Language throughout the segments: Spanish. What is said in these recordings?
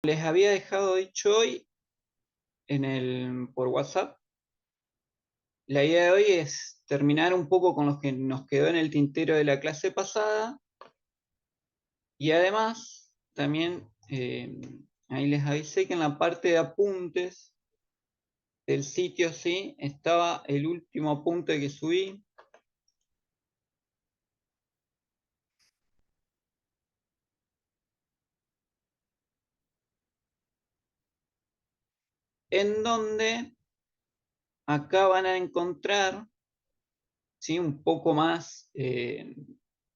Les había dejado dicho hoy por WhatsApp, la idea de hoy es terminar un poco con lo que nos quedó en el tintero de la clase pasada y además también ahí les avisé que en la parte de apuntes del sitio sí estaba el último apunte que subí, en donde acá van a encontrar ¿sí? Un poco más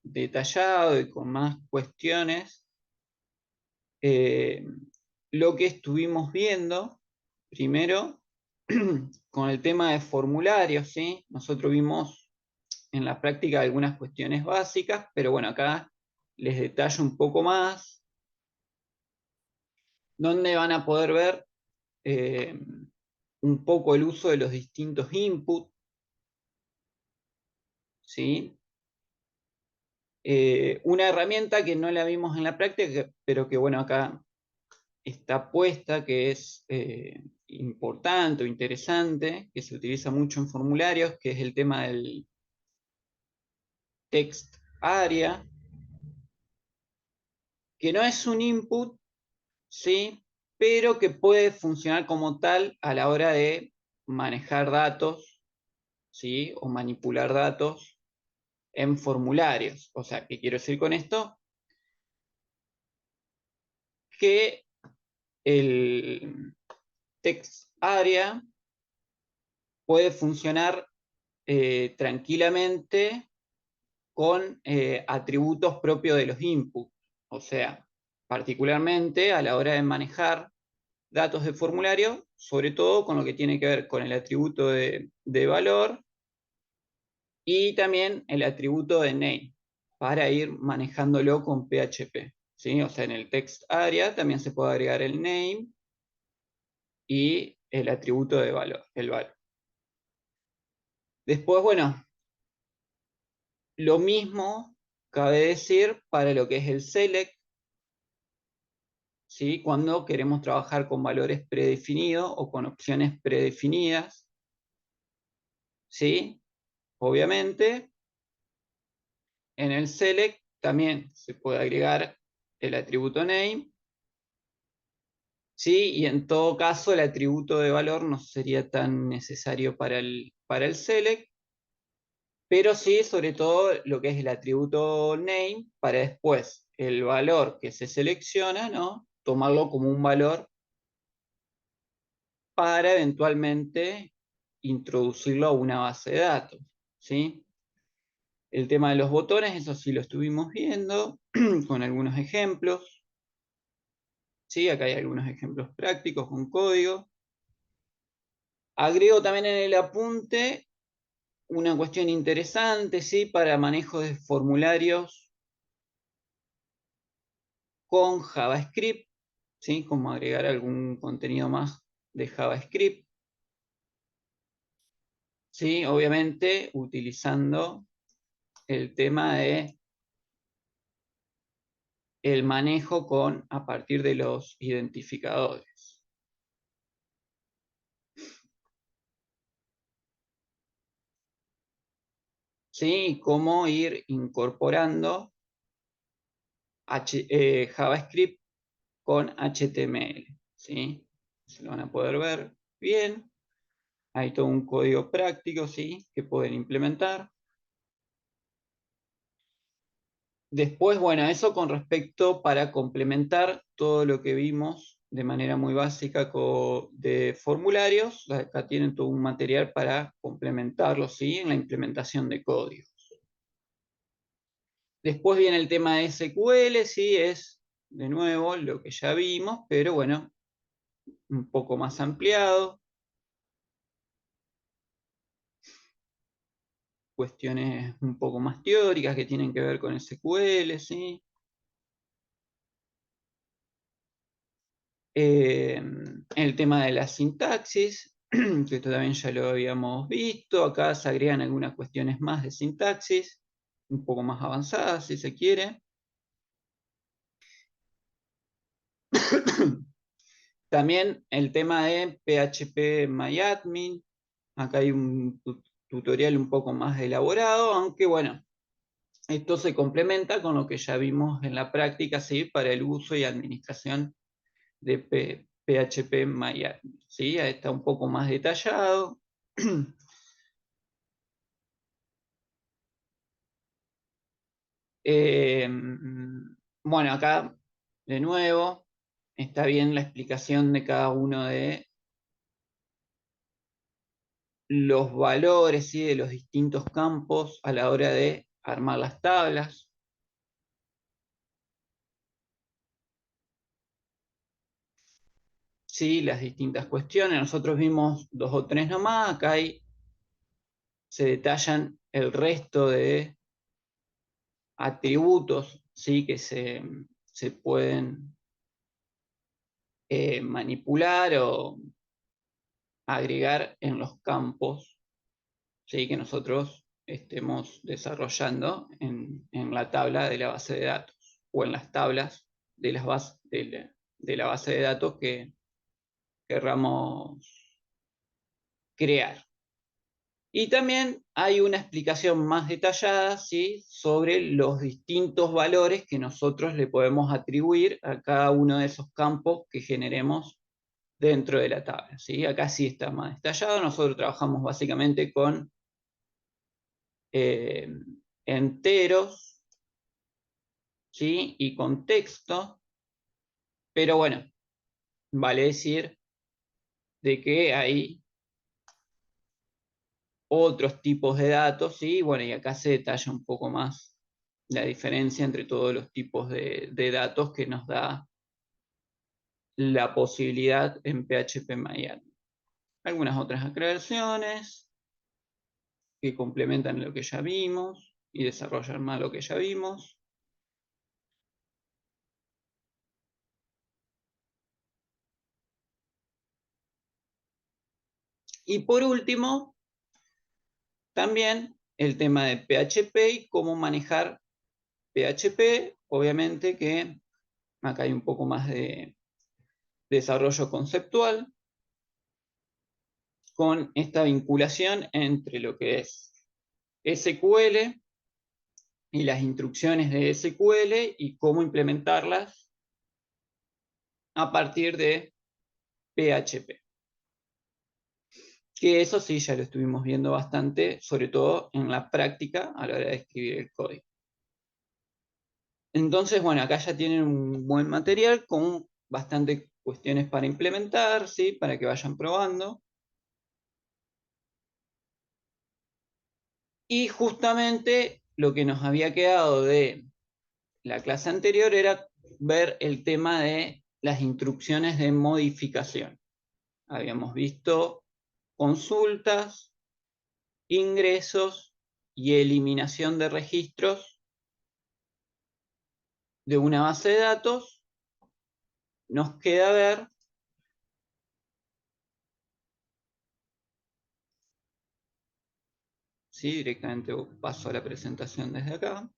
detallado y con más cuestiones eh, lo que estuvimos viendo primero con el tema de formularios, ¿sí? Nosotros vimos en la práctica algunas cuestiones básicas, pero bueno, acá les detallo un poco más, donde van a poder ver eh, un poco el uso de los distintos inputs, ¿sí? Una herramienta que no la vimos en la práctica, pero que bueno, acá está puesta, que es importante o interesante, que se utiliza mucho en formularios, que es el tema del text area, que no es un input, ¿sí? Pero que puede funcionar como tal a la hora de manejar datos, ¿sí? O manipular datos en formularios. O sea, ¿qué quiero decir con esto? Que el text area puede funcionar tranquilamente con atributos propios de los inputs. O sea, particularmente a la hora de manejar datos de formulario, sobre todo con lo que tiene que ver con el atributo de valor y también el atributo de name, para ir manejándolo con PHP. ¿Sí? O sea, en el text area también se puede agregar el name y el atributo de valor, el valor. Después, bueno, lo mismo cabe decir para lo que es el select, ¿sí? Cuando queremos trabajar con valores predefinidos o con opciones predefinidas, ¿sí? Obviamente, en el select también se puede agregar el atributo name, ¿sí? Y en todo caso el atributo de valor no sería tan necesario para el select, pero sí, sobre todo lo que es el atributo name, para después el valor que se selecciona, ¿no? Tomarlo como un valor para eventualmente introducirlo a una base de datos, ¿sí? El tema de los botones, eso sí lo estuvimos viendo con algunos ejemplos, ¿sí? Acá hay algunos ejemplos prácticos con código. Agrego también en el apunte una cuestión interesante, ¿sí? Para manejo de formularios con JavaScript, ¿sí? Como agregar algún contenido más de JavaScript, ¿sí? Obviamente utilizando el tema de el manejo a partir de los identificadores. ¿Sí? Cómo ir incorporando JavaScript con HTML. ¿Sí? Se lo van a poder ver bien. Hay todo un código práctico, ¿sí? Que pueden implementar. Después, bueno, eso con respecto para complementar todo lo que vimos de manera muy básica de formularios. Acá tienen todo un material para complementarlo, ¿sí? En la implementación de código. Después viene el tema de SQL, sí, es de nuevo lo que ya vimos, pero bueno, un poco más ampliado. Cuestiones un poco más teóricas que tienen que ver con SQL, ¿sí? El tema de la sintaxis, que esto también ya lo habíamos visto. Acá se agregan algunas cuestiones más de sintaxis, un poco más avanzadas si se quiere. También el tema de PHP acá hay un tutorial un poco más elaborado, aunque bueno, esto se complementa con lo que ya vimos en la práctica, ¿sí? Para el uso y administración de PHP ¿sí? Ahí está un poco más detallado. Bueno, acá de nuevo está bien la explicación de cada uno de los valores, ¿sí? De los distintos campos a la hora de armar las tablas. ¿Sí? Las distintas cuestiones. Nosotros vimos dos o tres nomás, acá se detallan el resto de atributos, ¿sí? Que se pueden manipular o agregar en los campos, ¿sí? Que nosotros estemos desarrollando en la tabla de la base de datos o en las tablas de la base de datos que querramos crear. Y también hay una explicación más detallada, ¿sí? Sobre los distintos valores que nosotros le podemos atribuir a cada uno de esos campos que generemos dentro de la tabla, ¿sí? Acá sí está más detallado. Nosotros trabajamos básicamente con eh, enteros, ¿sí? Y con texto, pero bueno, vale decir de que hay otros tipos de datos, ¿sí? Bueno, y acá se detalla un poco más la diferencia entre todos los tipos de datos que nos da la posibilidad en PHP-MyAdmin. Algunas otras aclaraciones que complementan lo que ya vimos y desarrollan más lo que ya vimos. Y por último, también el tema de PHP y cómo manejar PHP. Obviamente que acá hay un poco más de desarrollo conceptual con esta vinculación entre lo que es SQL y las instrucciones de SQL y cómo implementarlas a partir de PHP. Que eso sí, ya lo estuvimos viendo bastante, sobre todo en la práctica a la hora de escribir el código. Entonces, bueno, acá ya tienen un buen material con bastantes cuestiones para implementar, ¿sí? Para que vayan probando. Y justamente lo que nos había quedado de la clase anterior era ver el tema de las instrucciones de modificación. Habíamos visto consultas, ingresos y eliminación de registros de una base de datos. Nos queda ver ¿sí? Directamente paso a la presentación desde acá.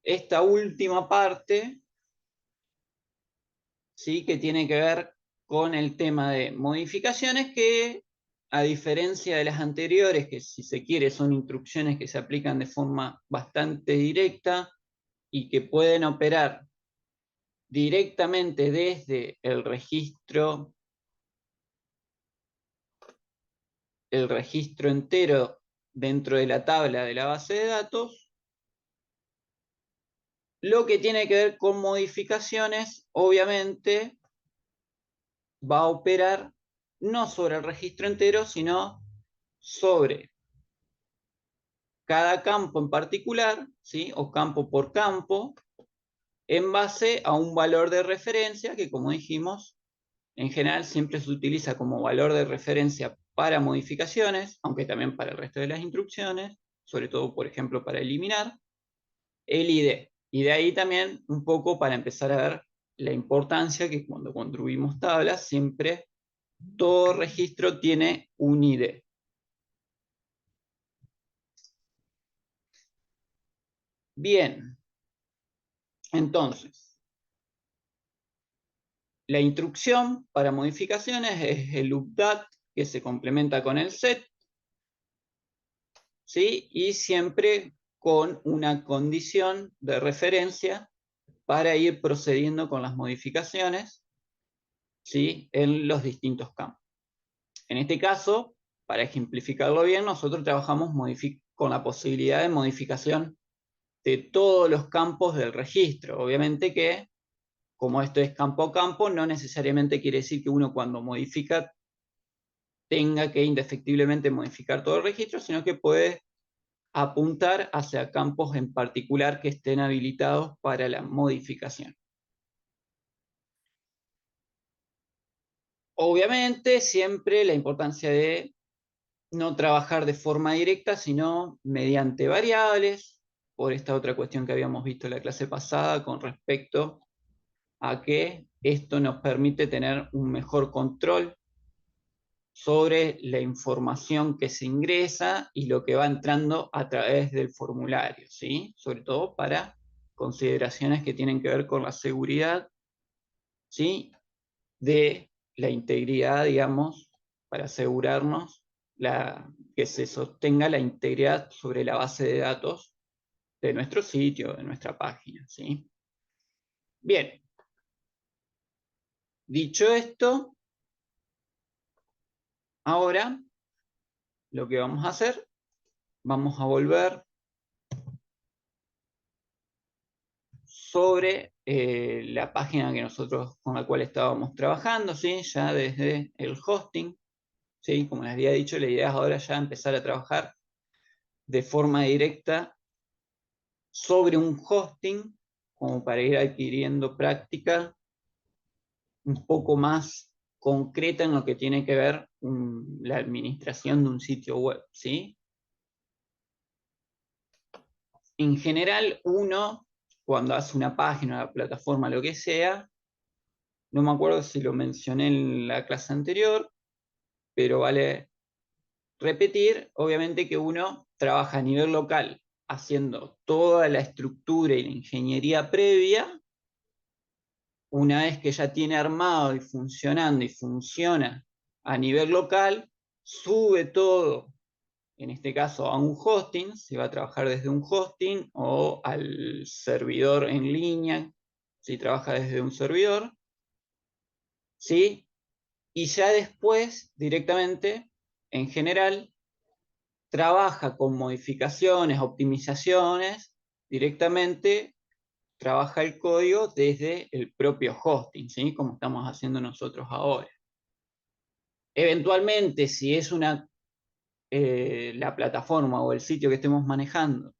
Esta última parte, ¿sí? Que tiene que ver con el tema de modificaciones que, a diferencia de las anteriores, que si se quiere son instrucciones que se aplican de forma bastante directa y que pueden operar directamente desde el registro entero dentro de la tabla de la base de datos. Lo que tiene que ver con modificaciones, obviamente, va a operar no sobre el registro entero, sino sobre cada campo en particular, ¿sí? O campo por campo, en base a un valor de referencia que, como dijimos, en general siempre se utiliza como valor de referencia para modificaciones, aunque también para el resto de las instrucciones, sobre todo, por ejemplo, para eliminar, el ID. Y de ahí también un poco para empezar a ver la importancia que cuando construimos tablas, siempre todo registro tiene un ID. Bien, Entonces, la instrucción para modificaciones es el update, que se complementa con el set, ¿sí? Y siempre con una condición de referencia para ir procediendo con las modificaciones, ¿sí? En los distintos campos. En este caso, para ejemplificarlo bien, nosotros trabajamos con la posibilidad de modificación de todos los campos del registro. Obviamente que, como esto es campo a campo, no necesariamente quiere decir que uno cuando modifica tenga que indefectiblemente modificar todo el registro, sino que puede apuntar hacia campos en particular que estén habilitados para la modificación. Obviamente, siempre la importancia de no trabajar de forma directa, sino mediante variables, por esta otra cuestión que habíamos visto en la clase pasada con respecto a que esto nos permite tener un mejor control sobre la información que se ingresa y lo que va entrando a través del formulario, ¿sí? Sobre todo para consideraciones que tienen que ver con la seguridad, ¿sí? De la integridad, digamos, para asegurarnos que se sostenga la integridad sobre la base de datos de nuestro sitio, de nuestra página, ¿sí? Bien, dicho esto, ahora lo que vamos a hacer, vamos a volver sobre la página que nosotros con la cual estábamos trabajando, ¿sí? Ya desde el hosting, ¿sí? Como les había dicho, la idea es ahora ya empezar a trabajar de forma directa sobre un hosting, como para ir adquiriendo práctica un poco más concreta en lo que tiene que ver la administración de un sitio web, ¿sí? En general, uno, cuando hace una página, una plataforma, lo que sea, no me acuerdo si lo mencioné en la clase anterior, pero vale repetir, obviamente que uno trabaja a nivel local haciendo toda la estructura y la ingeniería previa. Una vez que ya tiene armado y funcionando y funciona a nivel local, sube todo, en este caso a un hosting, se va a trabajar desde un hosting o al servidor en línea, si trabaja desde un servidor, ¿sí? Y ya después, directamente, en general, trabaja con modificaciones, optimizaciones, directamente trabaja el código desde el propio hosting, ¿sí? Como estamos haciendo nosotros ahora. Eventualmente, si es la plataforma o el sitio que estemos manejando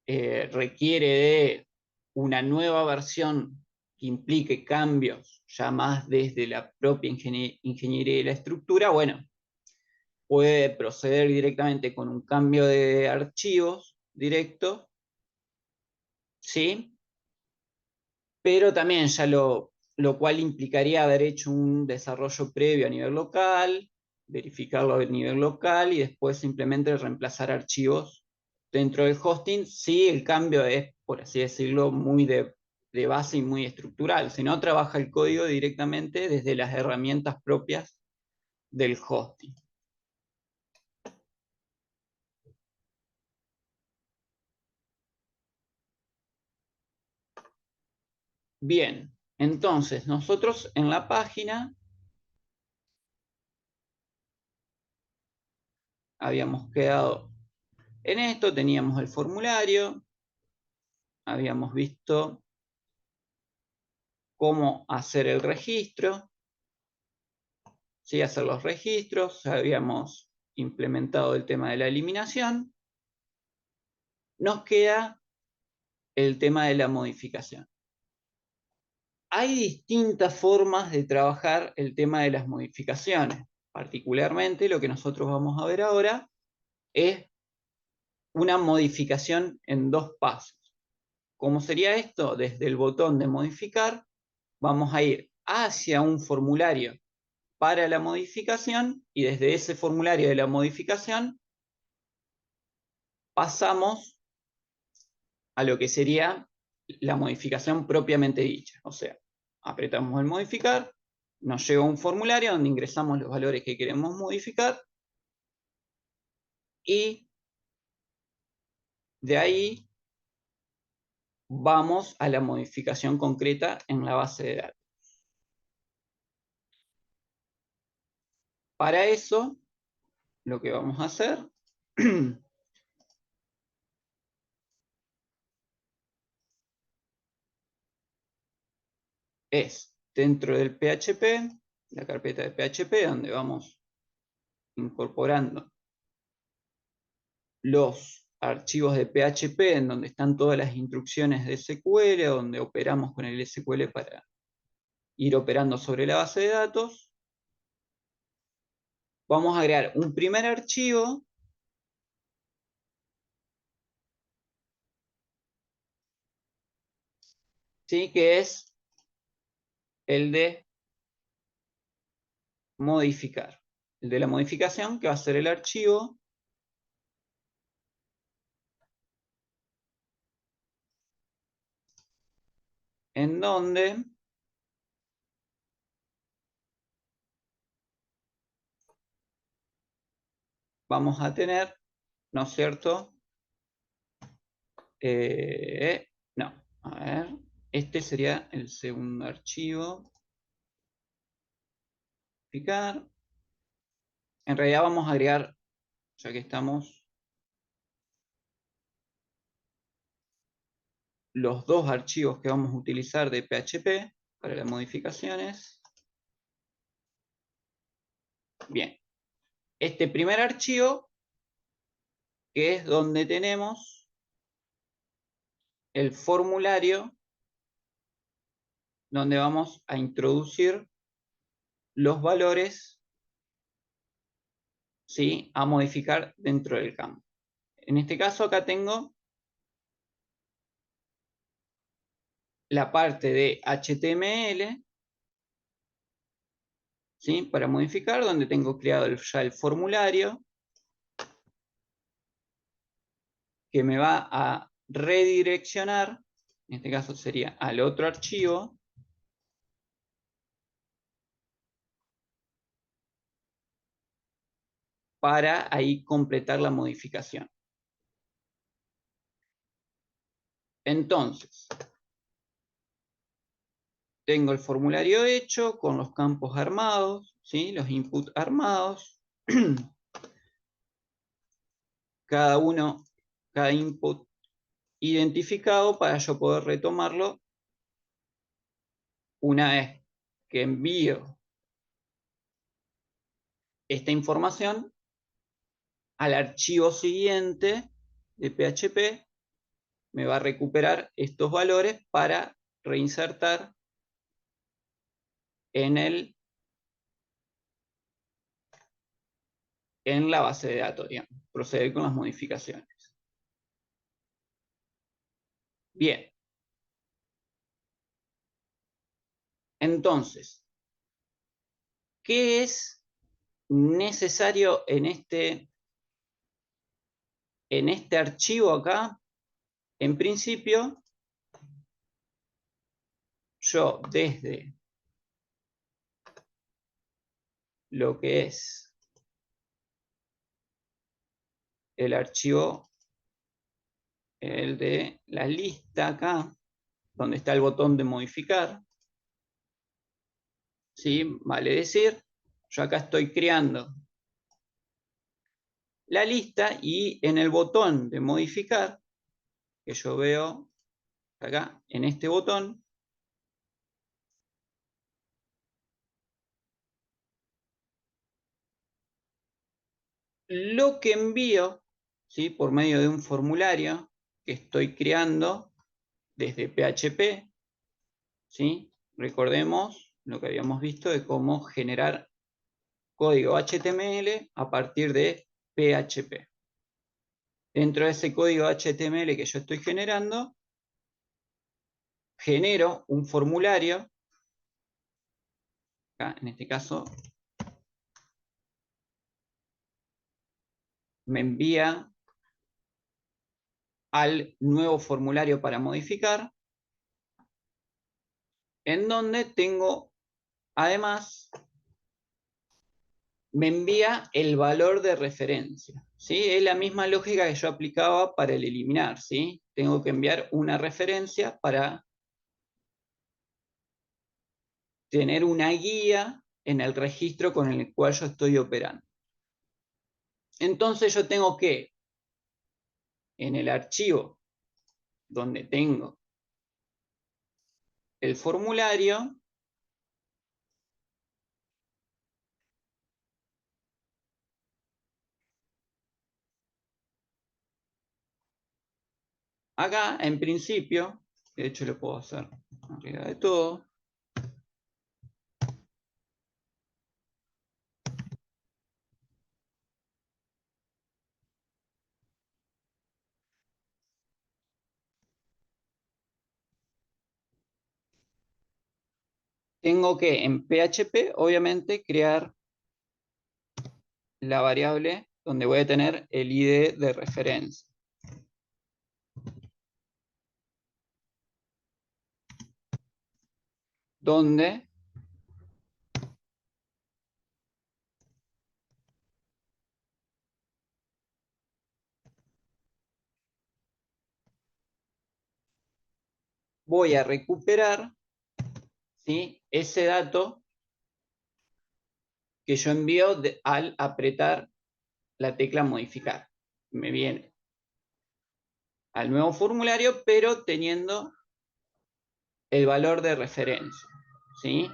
requiere de una nueva versión que implique cambios ya más desde la propia ingeniería y la estructura, bueno, puede proceder directamente con un cambio de archivos directo, ¿sí? Pero también ya lo cual implicaría haber hecho un desarrollo previo a nivel local, verificarlo a nivel local y después simplemente reemplazar archivos dentro del hosting, si el cambio es, por así decirlo, muy de base y muy estructural. Si no, trabaja el código directamente desde las herramientas propias del hosting. Bien, entonces nosotros en la página habíamos quedado en esto, teníamos el formulario, habíamos visto cómo hacer el registro, ¿sí? Hacer los registros, habíamos implementado el tema de la eliminación, nos queda el tema de la modificación. Hay distintas formas de trabajar el tema de las modificaciones. Particularmente lo que nosotros vamos a ver ahora es una modificación en dos pasos. ¿Cómo sería esto? Desde el botón de modificar vamos a ir hacia un formulario para la modificación y desde ese formulario de la modificación pasamos a lo que sería la modificación propiamente dicha. O sea, apretamos el modificar, nos llega un formulario donde ingresamos los valores que queremos modificar y de ahí vamos a la modificación concreta en la base de datos. Para eso, lo que vamos a hacer es, dentro del PHP, la carpeta de PHP, donde vamos incorporando los archivos de PHP, en donde están todas las instrucciones de SQL, donde operamos con el SQL para ir operando sobre la base de datos. Vamos a crear un primer archivo ¿sí? Que es el de modificar. El de la modificación, que va a ser el archivo en donde vamos a tener, ¿no es cierto? No, a ver, este sería el segundo archivo. Modificar. En realidad vamos a agregar, ya que estamos, los dos archivos que vamos a utilizar de PHP para las modificaciones. Bien, este primer archivo, que es donde tenemos el formulario, donde vamos a introducir los valores, ¿sí? A modificar dentro del campo. En este caso acá tengo la parte de HTML, ¿sí? Para modificar, donde tengo creado ya el formulario, que me va a redireccionar, en este caso sería al otro archivo, para ahí completar la modificación. Entonces, tengo el formulario hecho con los campos armados, ¿sí? Los inputs armados. Cada input identificado para yo poder retomarlo una vez que envío esta información al archivo siguiente de PHP, me va a recuperar estos valores para reinsertar en la base de datos, digamos, proceder con las modificaciones. Bien, entonces, ¿qué es necesario en este archivo acá? En principio, yo desde lo que es el archivo, el de la lista acá, donde está el botón de modificar, ¿sí? Vale decir, yo acá estoy creando la lista y en el botón de modificar, que yo veo acá, en este botón, lo que envío, ¿sí? Por medio de un formulario que estoy creando desde PHP, ¿sí? Recordemos lo que habíamos visto de cómo generar código HTML a partir de PHP. Dentro de ese código HTML que yo estoy generando, genero un formulario, acá en este caso me envía al nuevo formulario para modificar, en donde tengo, además, me envía el valor de referencia, ¿sí? Es la misma lógica que yo aplicaba para el eliminar, ¿sí? Tengo que enviar una referencia para tener una guía en el registro con el cual yo estoy operando. Entonces yo tengo que, en el archivo donde tengo el formulario, acá en principio, de hecho lo puedo hacer arriba de todo, tengo que en PHP obviamente crear la variable donde voy a tener el ID de referencia. Donde voy a recuperar, ¿sí?, ese dato que yo envío al apretar la tecla modificar. Me viene al nuevo formulario, pero teniendo el valor de referencia, ¿sí?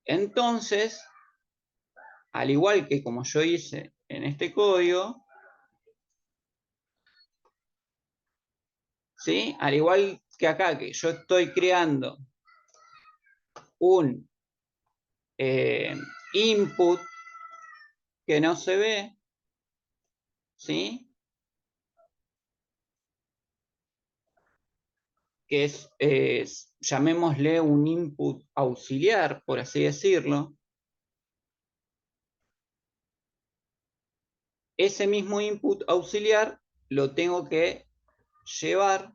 Entonces, al igual que como yo hice en este código, ¿sí?, al igual que acá, que yo estoy creando un input que no se ve, ¿sí?, que es, llamémosle un input auxiliar, por así decirlo. Ese mismo input auxiliar lo tengo que llevar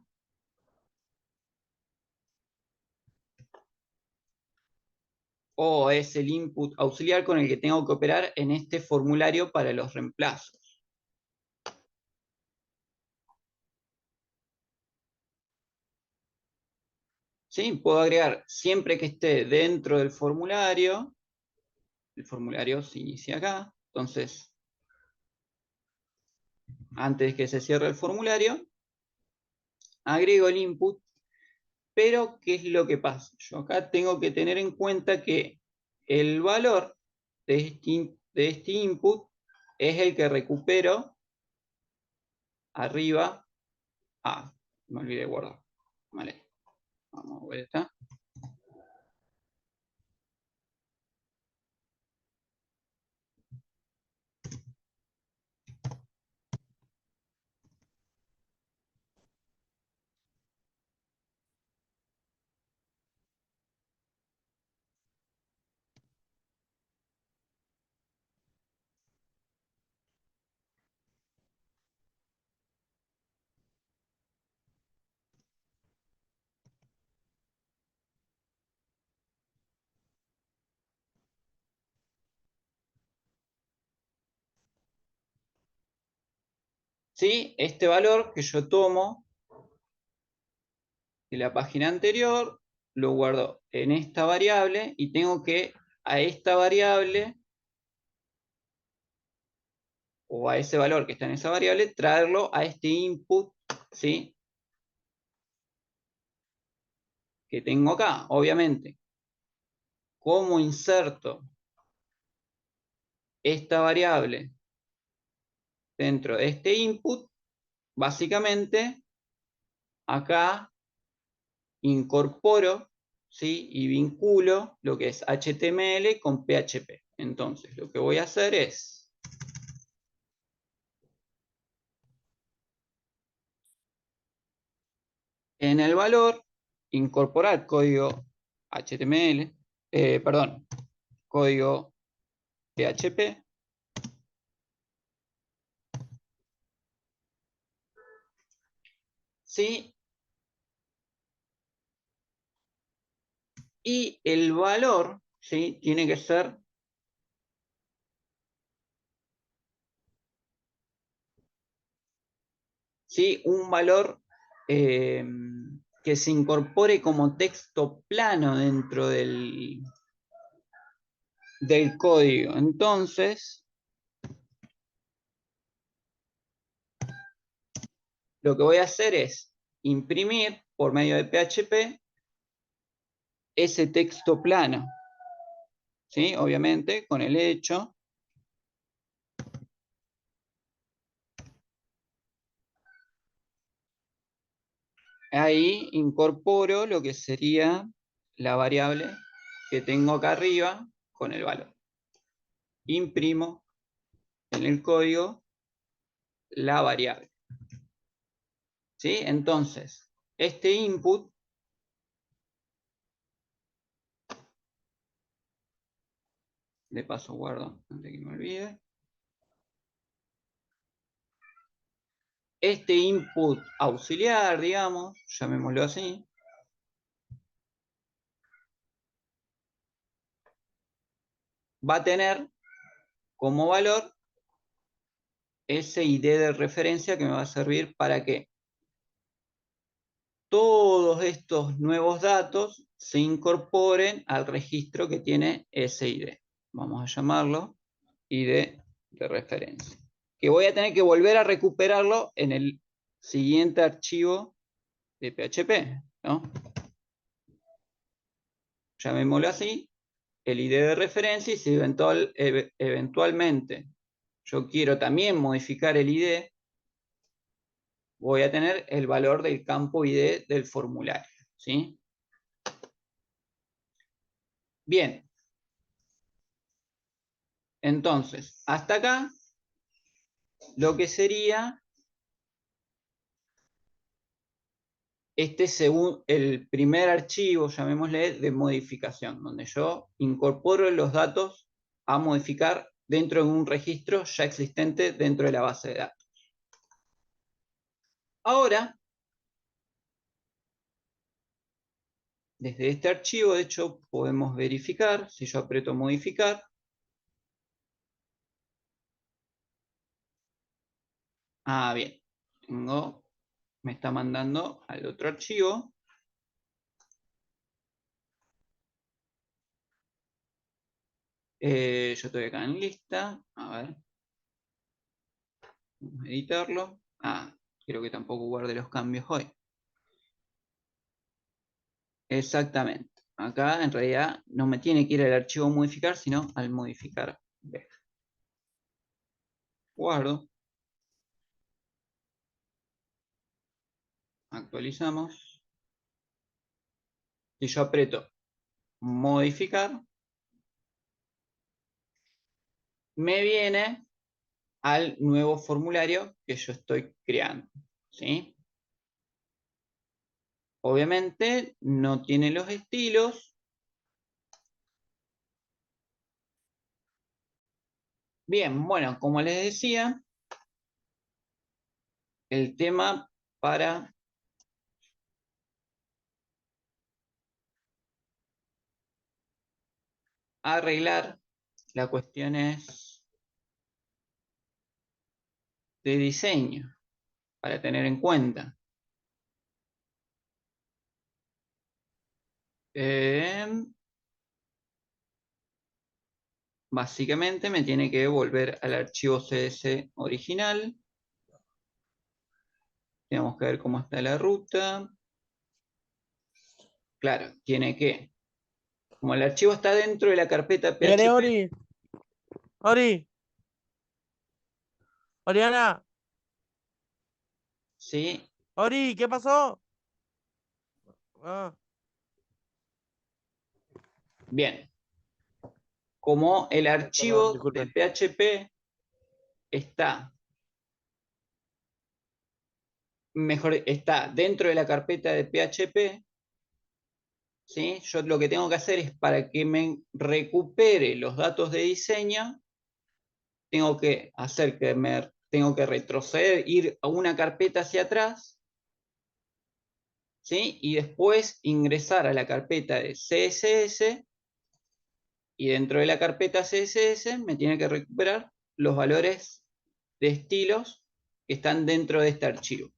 o es el input auxiliar con el que tengo que operar en este formulario para los reemplazos. ¿Sí? Puedo agregar siempre que esté dentro del formulario. El formulario se inicia acá. Entonces, antes que se cierre el formulario, agrego el input. Pero, ¿qué es lo que pasa? Yo acá tengo que tener en cuenta que el valor de este input es el que recupero arriba. Ah, me olvidé de guardar. Vale, vamos a ver esta. ¿Sí? Este valor que yo tomo de la página anterior, lo guardo en esta variable y tengo que a esta variable o a ese valor que está en esa variable, traerlo a este input, ¿sí?, que tengo acá. Obviamente, ¿cómo inserto esta variable dentro de este input? Básicamente, acá incorporo, ¿sí?, y vinculo lo que es HTML con PHP. Entonces, lo que voy a hacer es en el valor incorporar código HTML, perdón, código PHP, ¿sí?, Y el valor, ¿sí?, tiene que ser un valor que se incorpore como texto plano dentro del código. Entonces, lo que voy a hacer es imprimir por medio de PHP ese texto plano, ¿sí? Obviamente con el hecho. Ahí incorporo lo que sería la variable que tengo acá arriba con el valor. Imprimo en el código la variable. ¿Sí? Entonces, este input de paso guardo antes que me olvide. Este input auxiliar, digamos, llamémoslo así, va a tener como valor ese ID de referencia que me va a servir para que todos estos nuevos datos se incorporen al registro que tiene ese ID. Vamos a llamarlo ID de referencia. Que voy a tener que volver a recuperarlo en el siguiente archivo de PHP, ¿no? Llamémoslo así, el ID de referencia, y si eventualmente yo quiero también modificar el ID, voy a tener el valor del campo ID del formulario, ¿sí? Bien. Entonces, hasta acá, lo que sería el primer archivo, llamémosle, de modificación, donde yo incorporo los datos a modificar dentro de un registro ya existente dentro de la base de datos. Ahora, desde este archivo, de hecho, podemos verificar, si yo aprieto modificar, bien, me está mandando al otro archivo. Yo estoy acá en lista, a ver, vamos a editarlo. Quiero que tampoco guarde los cambios hoy. Exactamente. Acá en realidad no me tiene que ir al archivo modificar, sino al modificar. Guardo. Actualizamos. Y yo aprieto modificar, me viene al nuevo formulario que yo estoy creando, ¿sí? Obviamente no tiene los estilos. Bien, bueno, como les decía, el tema para arreglar la cuestión es de diseño, para tener en cuenta. Básicamente me tiene que volver al archivo CSS original. Tenemos que ver cómo está la ruta. Claro, tiene que, como el archivo está dentro de la carpeta Viene PHP, Ori. Ori. Oriana. ¿sí? Ori, ¿qué pasó? Ah, Bien, como el perdón, archivo de disculpen. PHP está dentro de la carpeta de PHP, ¿sí? Yo lo que tengo que hacer es, para que me recupere los datos de diseño, tengo que retroceder, ir a una carpeta hacia atrás, ¿sí? Y después ingresar a la carpeta de CSS, y dentro de la carpeta CSS me tiene que recuperar los valores de estilos que están dentro de este archivo.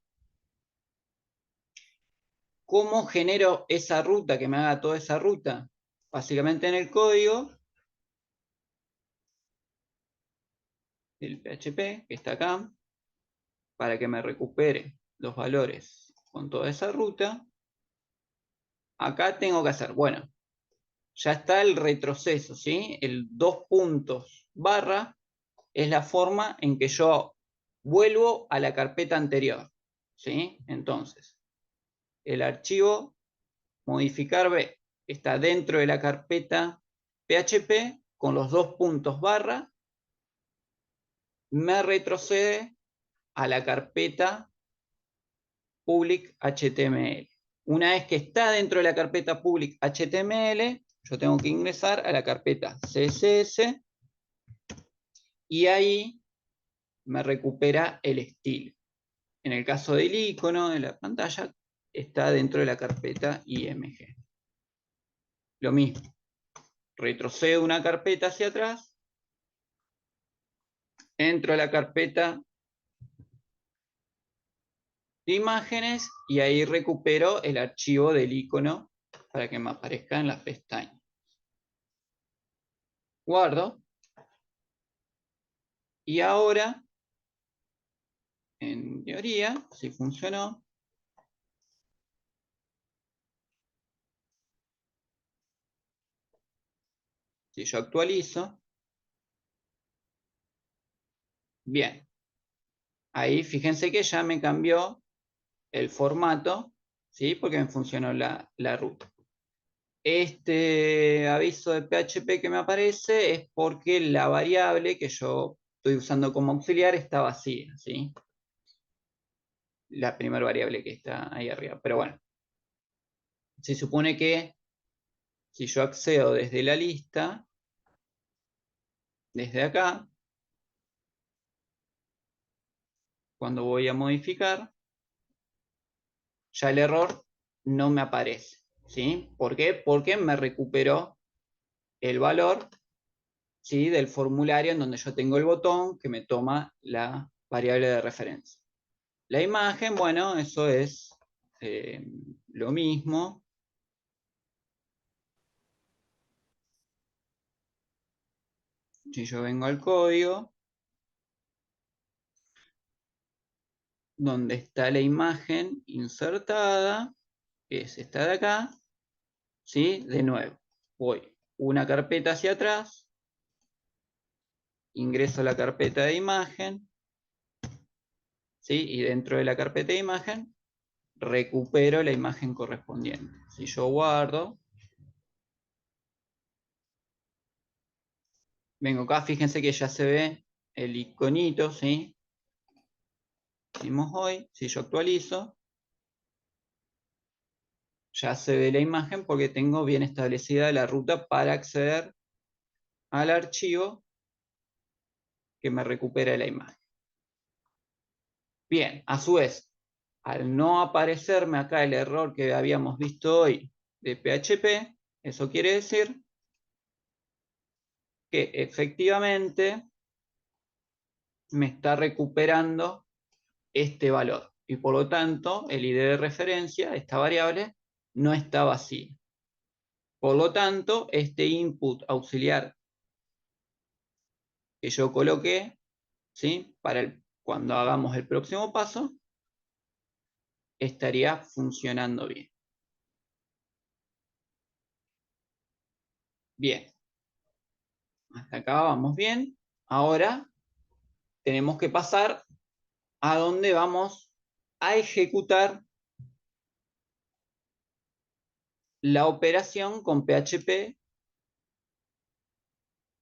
¿Cómo genero esa ruta, que me haga toda esa ruta? Básicamente en el código del PHP, que está acá, para que me recupere los valores con toda esa ruta, acá tengo que hacer, bueno, ya está el retroceso, ¿sí? El 2 puntos barra es la forma en que yo vuelvo a la carpeta anterior, ¿sí? Entonces, el archivo modificar B está dentro de la carpeta PHP con los 2 puntos barra, me retrocede a la carpeta public HTML. Una vez que está dentro de la carpeta public HTML, yo tengo que ingresar a la carpeta CSS y ahí me recupera el estilo. En el caso del icono de la pantalla, está dentro de la carpeta IMG. Lo mismo, retrocedo una carpeta hacia atrás, entro a la carpeta de imágenes y ahí recupero el archivo del icono para que me aparezca en la pestaña. Guardo. Y ahora, en teoría, si funcionó, si yo actualizo, bien. Ahí fíjense que ya me cambió el formato, ¿sí? Porque me funcionó la ruta. Este aviso de PHP que me aparece es porque la variable que yo estoy usando como auxiliar está vacía, ¿sí? La primera variable que está ahí arriba. Pero bueno, se supone que si yo accedo desde la lista, desde acá, cuando voy a modificar, ya el error no me aparece, ¿sí? ¿Por qué? Porque me recuperó el valor, ¿sí? Del formulario en donde yo tengo el botón que me toma la variable de referencia. La imagen, bueno, eso es lo mismo. Si yo vengo al código, donde está la imagen insertada, que es esta de acá, ¿sí? De nuevo, voy una carpeta hacia atrás, ingreso a la carpeta de imagen, ¿sí? Y dentro de la carpeta de imagen, recupero la imagen correspondiente. Si yo guardo, vengo acá, fíjense que ya se ve el iconito, ¿sí? Hicimos hoy, si yo actualizo, ya se ve la imagen porque tengo bien establecida la ruta para acceder al archivo que me recupera la imagen. Bien, a su vez, al no aparecerme acá el error que habíamos visto hoy de PHP, eso quiere decir que efectivamente me está recuperando este valor. Y por lo tanto, el ID de referencia, esta variable, no está vacía. Por lo tanto, este input auxiliar que yo coloqué, ¿sí? Cuando hagamos el próximo paso, estaría funcionando bien. Bien. Hasta acá vamos bien. Ahora tenemos que pasar a donde vamos a ejecutar la operación con PHP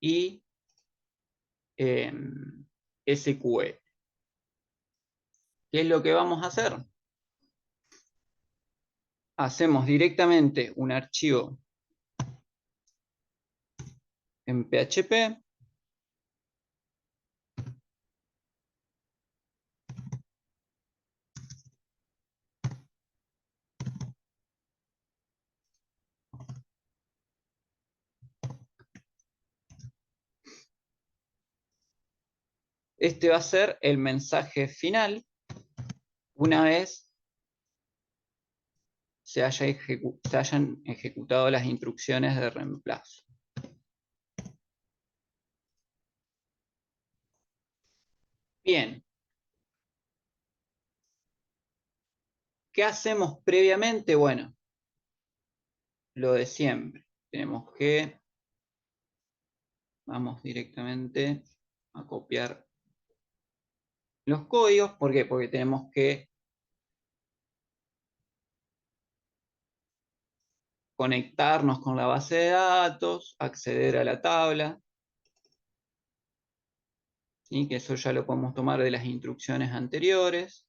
y SQL. ¿Qué es lo que vamos a hacer? Hacemos directamente un archivo en PHP. Este va a ser el mensaje final una vez se hayan ejecutado las instrucciones de reemplazo. Bien. ¿Qué hacemos previamente? Bueno, lo de siempre. Tenemos que, vamos directamente a copiar los códigos. ¿Por qué? Porque tenemos que conectarnos con la base de datos, acceder a la tabla, ¿sí? Que eso ya lo podemos tomar de las instrucciones anteriores.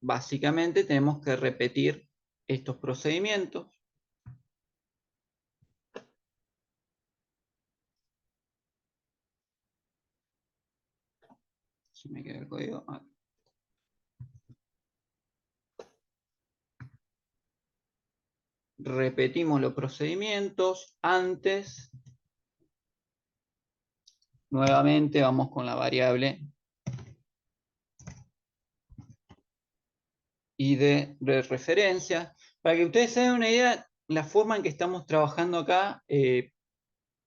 Básicamente tenemos que repetir estos procedimientos. Si me queda el código. Repetimos los procedimientos. Antes, nuevamente vamos con la variable y de referencia. Para que ustedes se den una idea, la forma en que estamos trabajando acá,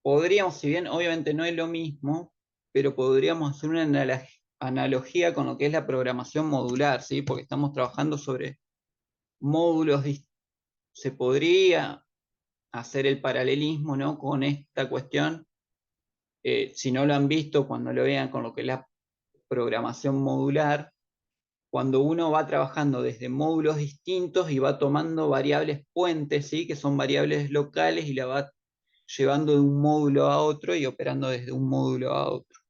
podríamos, si bien obviamente no es lo mismo, pero podríamos hacer una analogía con lo que es la programación modular, ¿sí? Porque estamos trabajando sobre módulos, se podría hacer el paralelismo, ¿no? Con esta cuestión. Si no lo han visto, cuando lo vean con lo que es la programación modular, cuando uno va trabajando desde módulos distintos y va tomando variables puentes, ¿sí? Que son variables locales y la va llevando de un módulo a otro y operando desde un módulo a otro.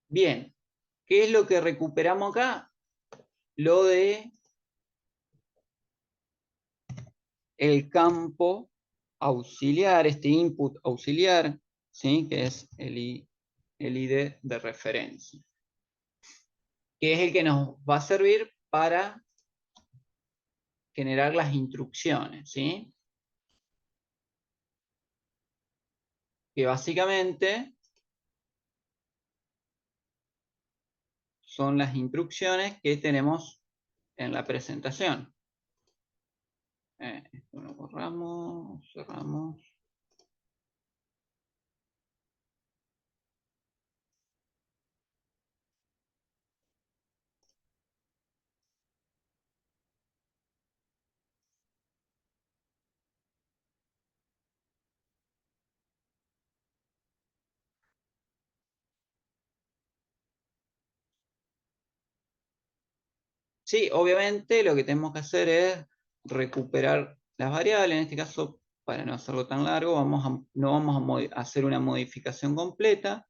Bien, ¿qué es lo que recuperamos acá? Lo de el campo auxiliar, este input auxiliar, ¿sí? Que es el ID de referencia, que es el que nos va a servir para generar las instrucciones, ¿sí? Que básicamente son las instrucciones que tenemos en la presentación. Esto lo borramos, cerramos. Sí, obviamente lo que tenemos que hacer es recuperar las variables. En este caso, para no hacerlo tan largo, no vamos a hacer una modificación completa.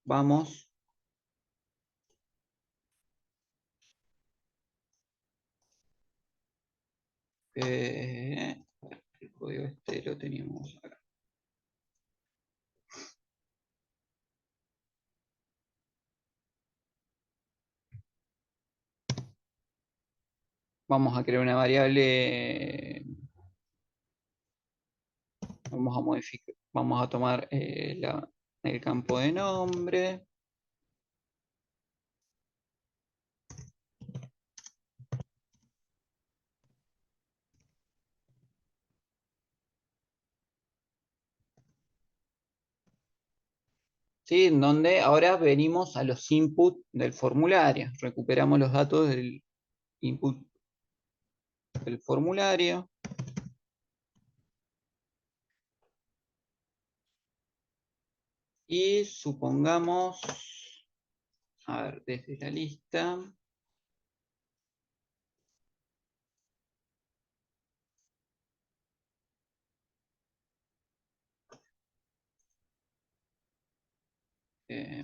Vamos el código este lo teníamos acá. Vamos a crear una variable, vamos a modificar, vamos a tomar el campo de nombre. ¿Sí? En donde ahora venimos a los inputs del formulario. Recuperamos los datos del input del formulario. Y supongamos, a ver, desde la lista,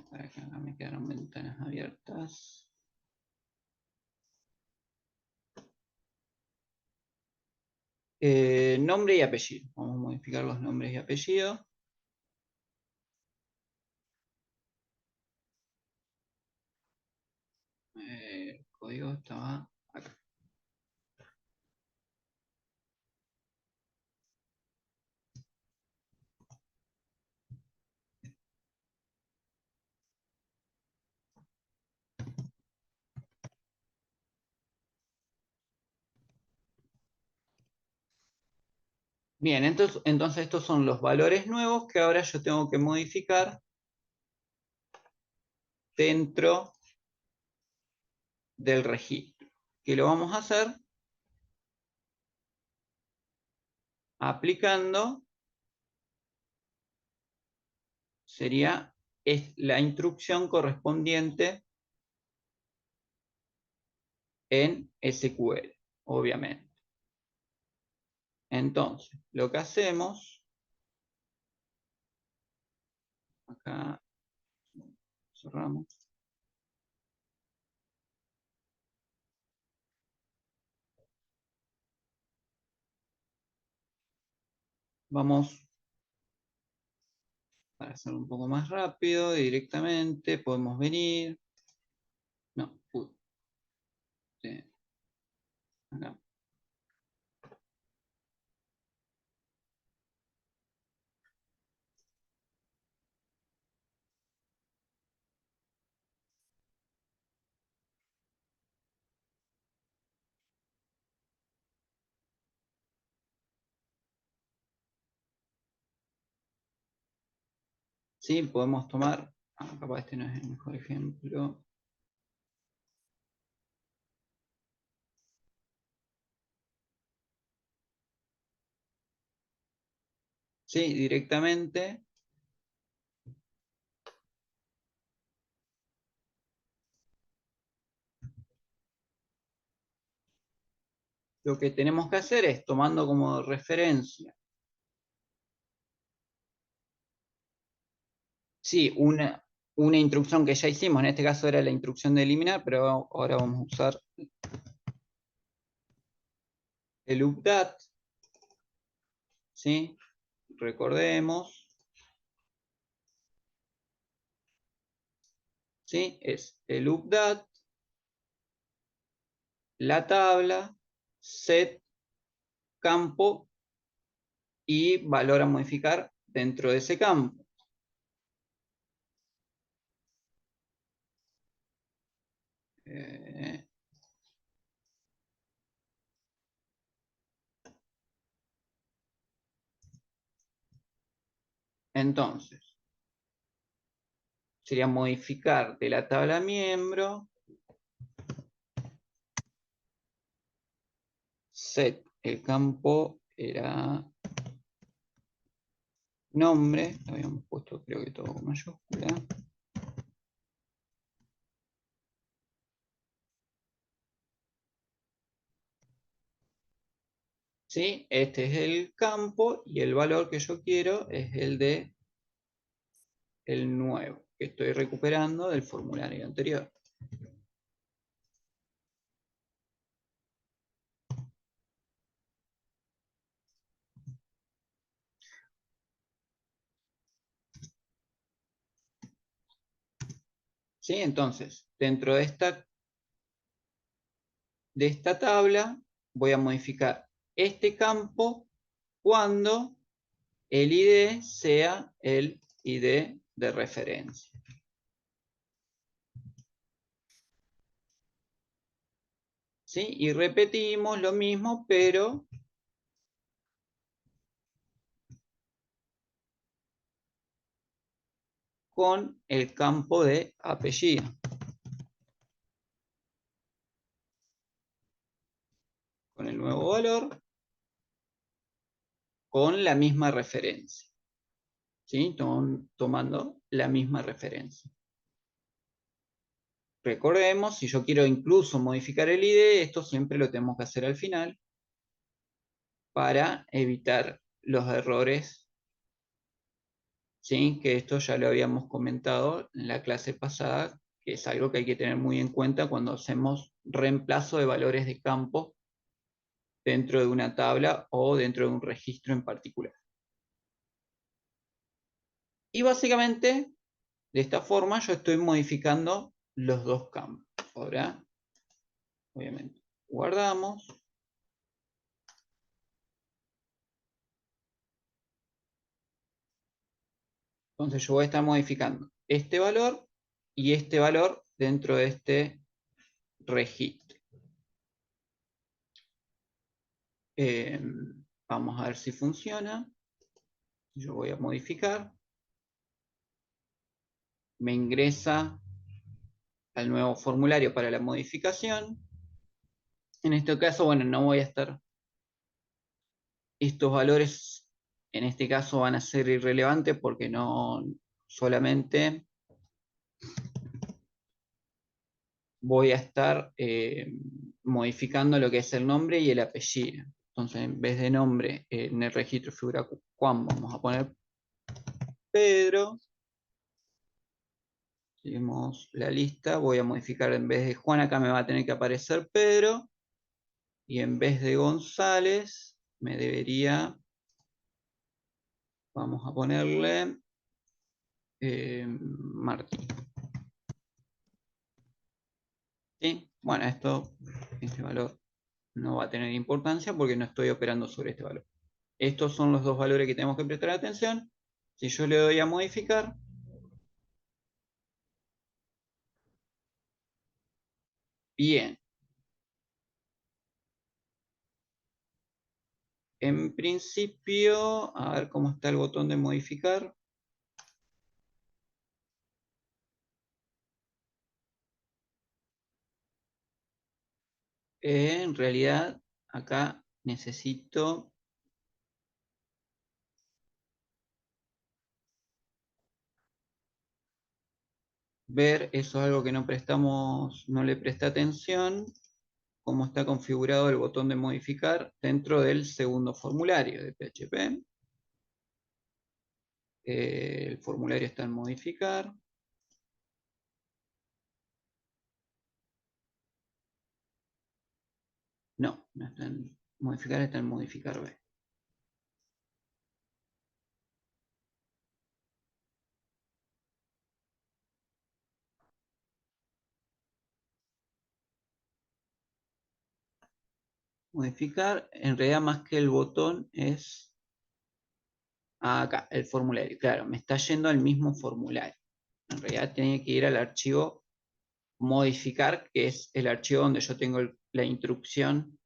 Para que acá me quedaron ventanas abiertas. Nombre y apellido. Vamos a modificar los nombres y apellidos. El código estaba acá. Bien, entonces estos son los valores nuevos que ahora yo tengo que modificar dentro del registro. Que lo vamos a hacer aplicando, sería la instrucción correspondiente en SQL, obviamente. Entonces, lo que hacemos, acá cerramos. Vamos, para hacerlo un poco más rápido, directamente, podemos venir. No, acá. Sí, podemos tomar, capaz este no es el mejor ejemplo. Sí, directamente. Lo que tenemos que hacer es, tomando como referencia, sí, una instrucción que ya hicimos, en este caso era la instrucción de eliminar, pero ahora vamos a usar el update, ¿sí? Recordemos, ¿sí? Es el update, la tabla, set, campo y valor a modificar dentro de ese campo. Eh, entonces, sería modificar de la tabla miembro, set, el campo era nombre, lo habíamos puesto creo que todo con mayúscula. ¿Sí? Este es el campo y el valor que yo quiero es el de el nuevo, que estoy recuperando del formulario anterior. ¿Sí? Entonces, dentro de esta tabla voy a modificar este campo cuando el ID sea el ID de referencia. ¿Sí? Y repetimos lo mismo, pero con el campo de apellido. Con el nuevo valor, con la misma referencia. ¿Sí? Tomando la misma referencia. Recordemos, si yo quiero incluso modificar el ID, esto siempre lo tenemos que hacer al final para evitar los errores ¿sí? Que esto ya lo habíamos comentado en la clase pasada, que es algo que hay que tener muy en cuenta cuando hacemos reemplazo de valores de campo dentro de una tabla o dentro de un registro en particular. Y básicamente, de esta forma, yo estoy modificando los dos campos. Ahora, obviamente, guardamos. Entonces yo voy a estar modificando este valor y este valor dentro de este registro. Eh, Vamos a ver si funciona. Yo voy a modificar. Me ingresa al nuevo formulario para la modificación. En este caso, bueno, no voy a estar. Estos valores, en este caso, van a ser irrelevantes porque no solamente voy a estar modificando lo que es el nombre y el apellido. Entonces, en vez de nombre, en el registro figura Juan, vamos a poner Pedro. Seguimos la lista, voy a modificar en vez de Juan, acá me va a tener que aparecer Pedro. Y en vez de González, me debería, vamos a ponerle Martín. ¿Sí? Bueno, este valor no va a tener importancia porque no estoy operando sobre este valor. Estos son los dos valores que tenemos que prestar atención. Si yo le doy a modificar, bien. En principio, a ver cómo está el botón de modificar. En realidad, acá necesito ver, eso es algo que no le presté atención, cómo está configurado el botón de modificar dentro del segundo formulario de PHP. El formulario está en modificar. No, no está en modificar, está en modificar B. Modificar, en realidad más que el botón es acá, el formulario. Claro, me está yendo al mismo formulario. En realidad tiene que ir al archivo modificar, que es el archivo donde yo tengo la instrucción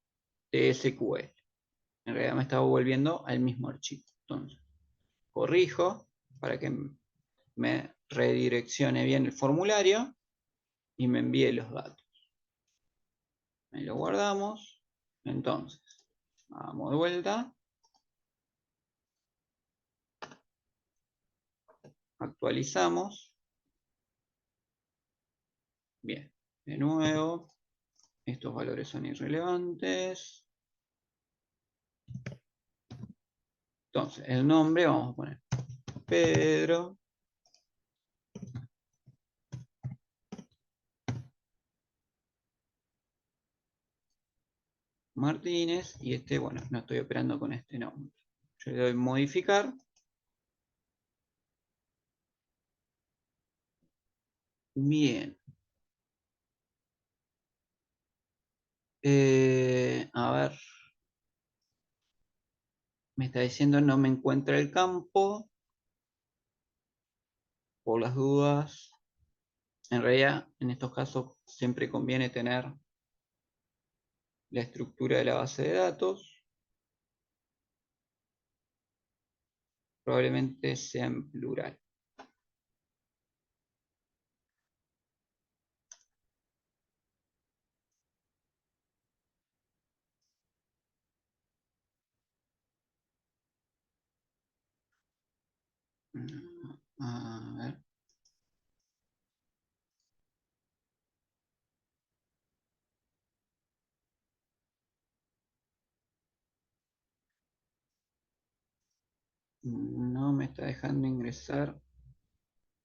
de SQL. En realidad me estaba volviendo al mismo archivo. Entonces, corrijo para que me redireccione bien el formulario y me envíe los datos. Me lo guardamos. Entonces, vamos de vuelta. Actualizamos. Bien, de nuevo. Estos valores son irrelevantes. Entonces, el nombre vamos a poner Pedro. Martínez. Y este, bueno, no estoy operando con este nombre. Yo le doy modificar. Bien. A ver. Me está diciendo no me encuentra el campo. Por las dudas. En realidad, en estos casos siempre conviene tener la estructura de la base de datos. Probablemente sea en plural. A ver. No me está dejando ingresar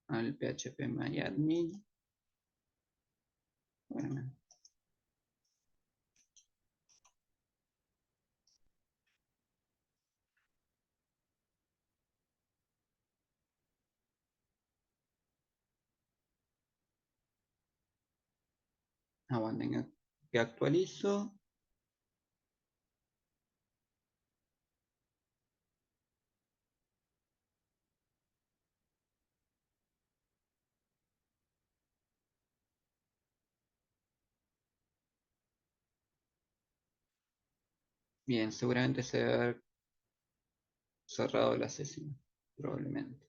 al phpMyAdmin. Bueno, aguanten que actualizo. Bien, seguramente se debe haber cerrado la sesión, probablemente.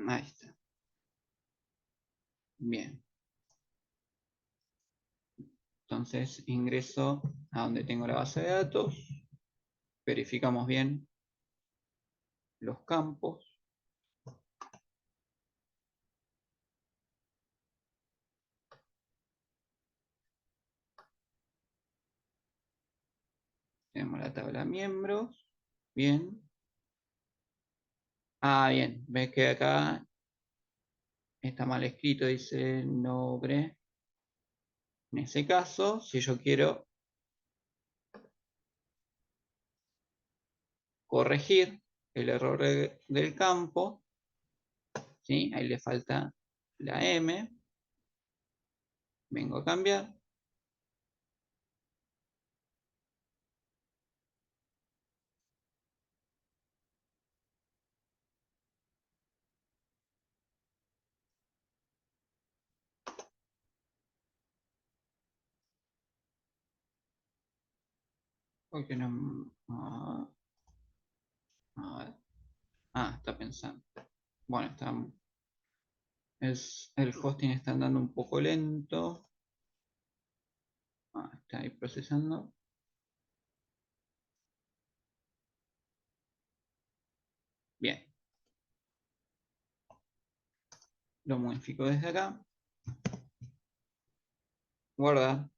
Ahí está. Bien. Entonces ingreso a donde tengo la base de datos. Verificamos bien los campos. Tenemos la tabla miembros. Bien. Ah, bien. Ves que acá está mal escrito, dice nombre. En ese caso, si yo quiero corregir el error del campo, ¿sí? Ahí le falta la M. Vengo a cambiar. Porque no. Está pensando. Bueno, el hosting está andando un poco lento. Está ahí procesando. Bien. Lo modifico desde acá. Guardar.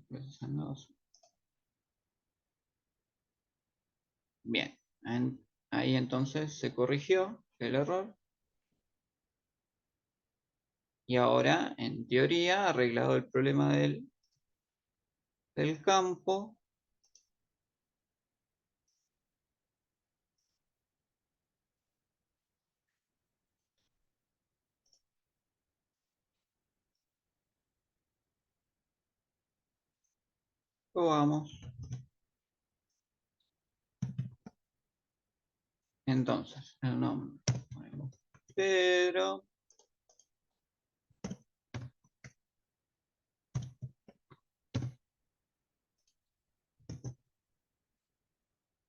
Procesando. Bien. Ahí entonces se corrigió el error. Y ahora, en teoría, arreglado el problema del campo, probamos. Entonces, el nombre. Ponemos Pedro.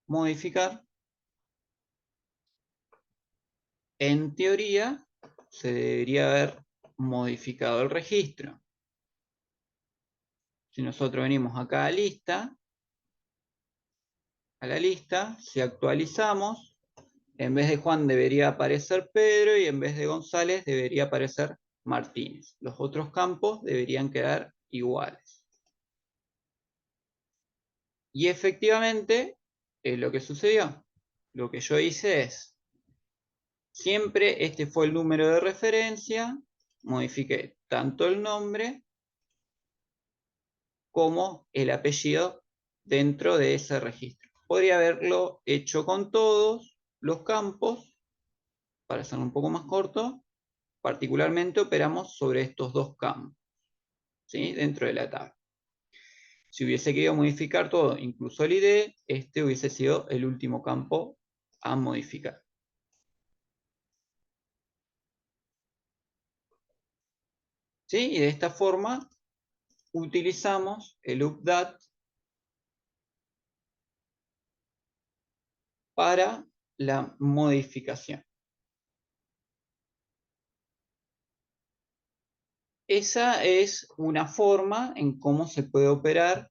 Modificar. En teoría, se debería haber modificado el registro. Si nosotros venimos acá a la lista, si actualizamos, en vez de Juan debería aparecer Pedro y en vez de González debería aparecer Martínez. Los otros campos deberían quedar iguales. Y efectivamente es lo que sucedió. Lo que yo hice es, siempre este fue el número de referencia, modifiqué tanto el nombre como el apellido dentro de ese registro. Podría haberlo hecho con todos los campos, para hacerlo un poco más corto. Particularmente operamos sobre estos dos campos, ¿sí? Dentro de la tabla. Si hubiese querido modificar todo, incluso el ID, este hubiese sido el último campo a modificar. ¿Sí? Y de esta forma utilizamos el update para la modificación. Esa es una forma en cómo se puede operar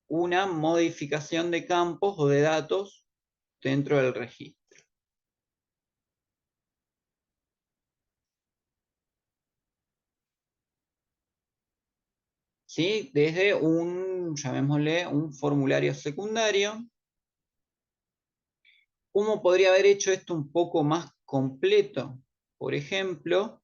una modificación de campos o de datos dentro del registro. ¿Sí? Desde un, llamémosle, un formulario secundario. ¿Cómo podría haber hecho esto un poco más completo? Por ejemplo,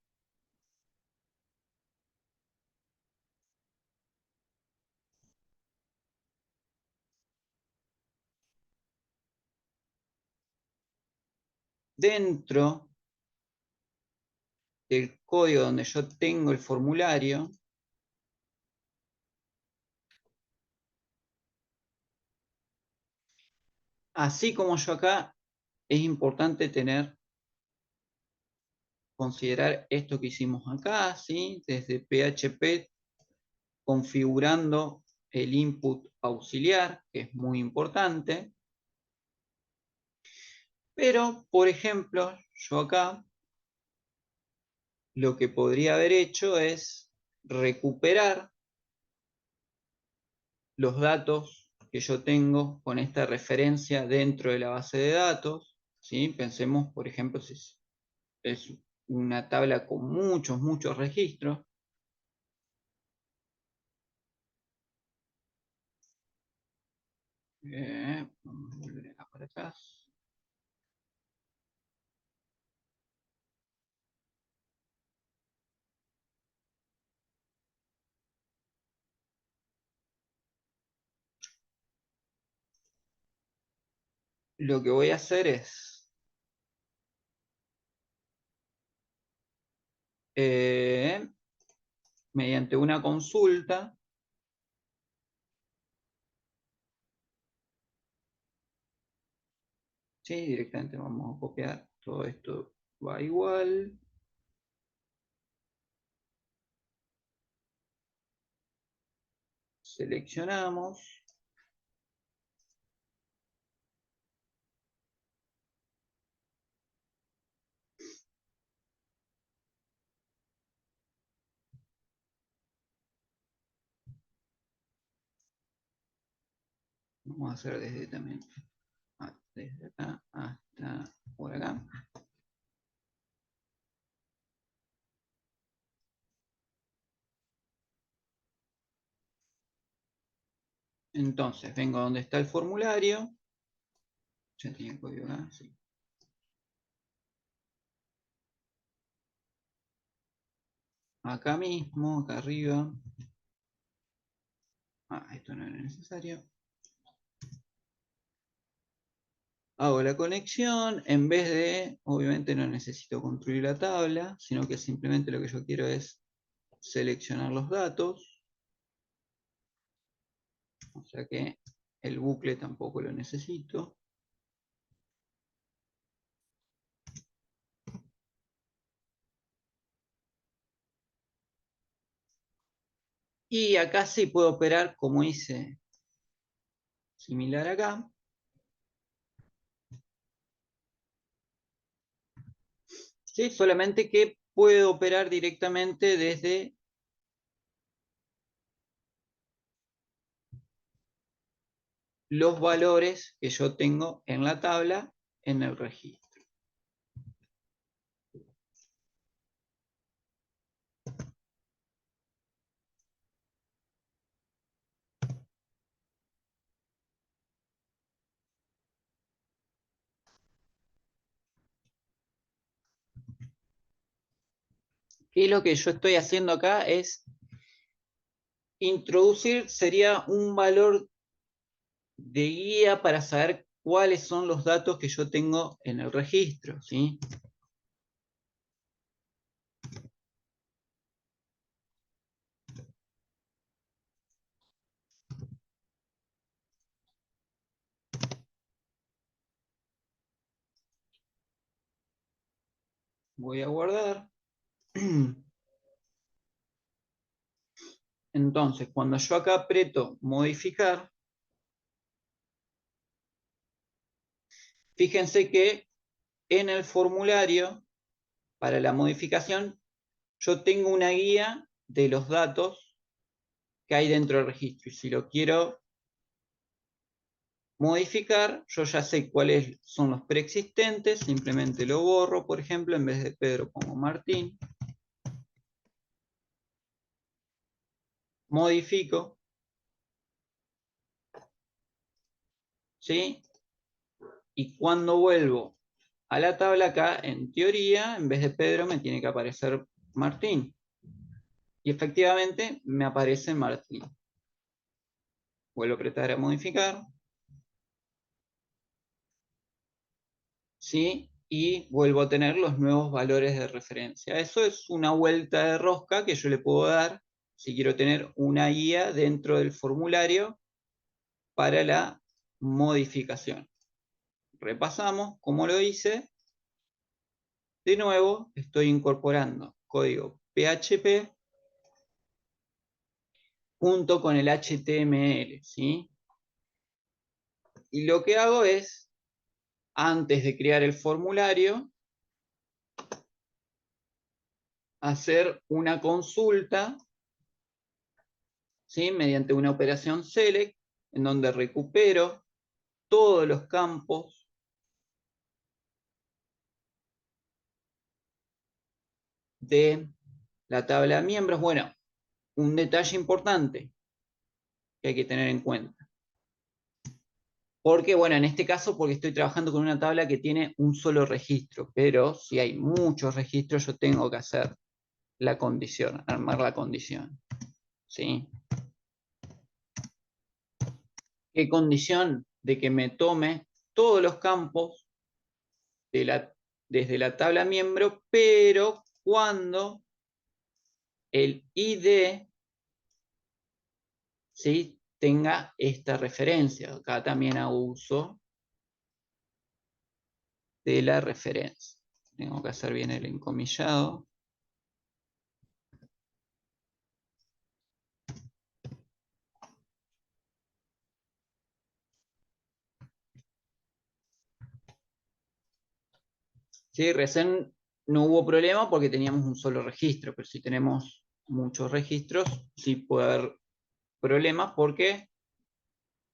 dentro del código donde yo tengo el formulario, así como yo acá, es importante considerar esto que hicimos acá, ¿sí? Desde PHP configurando el input auxiliar, que es muy importante. Pero, por ejemplo, yo acá lo que podría haber hecho es recuperar los datos que yo tengo con esta referencia dentro de la base de datos. ¿Sí? Pensemos, por ejemplo, si es una tabla con muchos registros. Vamos a volver acá para atrás. Lo que voy a hacer es mediante una consulta, ¿sí? Directamente vamos a copiar todo esto, va igual. Seleccionamos. Vamos a hacer desde también, desde acá hasta por acá. Entonces, vengo donde está el formulario. Ya tenía el código acá, sí. Acá mismo, acá arriba. Esto no era necesario. Hago la conexión, en vez de, obviamente no necesito construir la tabla, sino que simplemente lo que yo quiero es seleccionar los datos. O sea que el bucle tampoco lo necesito. Y acá sí puedo operar como hice similar acá. ¿Sí? Solamente que puedo operar directamente desde los valores que yo tengo en la tabla en el registro. Y lo que yo estoy haciendo acá es introducir, sería un valor de guía para saber cuáles son los datos que yo tengo en el registro, ¿sí? Voy a guardar. Entonces, cuando yo acá aprieto modificar, Fíjense que en el formulario, para la modificación, yo tengo una guía de los datos que hay dentro del registro. Y si lo quiero modificar, yo ya sé cuáles son los preexistentes, simplemente lo borro, por ejemplo, en vez de Pedro pongo Martín. Modifico, ¿sí? Y cuando vuelvo a la tabla acá, en teoría, en vez de Pedro me tiene que aparecer Martín. Y efectivamente me aparece Martín. Vuelvo a apretar a modificar. ¿Sí? Y vuelvo a tener los nuevos valores de referencia. Eso es una vuelta de rosca que yo le puedo dar si quiero tener una guía dentro del formulario para la modificación. Repasamos cómo lo hice. De nuevo, estoy incorporando código PHP junto con el HTML, ¿sí? Y lo que hago es, antes de crear el formulario, hacer una consulta, ¿sí? Mediante una operación select, en donde recupero todos los campos de la tabla de miembros. Bueno, un detalle importante que hay que tener en cuenta. Porque, bueno, en este caso, porque estoy trabajando con una tabla que tiene un solo registro, pero si hay muchos registros, yo tengo que hacer la condición, armar la condición. ¿Sí? ¿Qué condición? De que me tome todos los campos desde la tabla miembro, pero cuando el ID, ¿sí?, tenga esta referencia. Acá también hago uso de la referencia. Tengo que hacer bien el encomillado. ¿Sí? Recién no hubo problema porque teníamos un solo registro, pero si tenemos muchos registros, sí puede haber problemas porque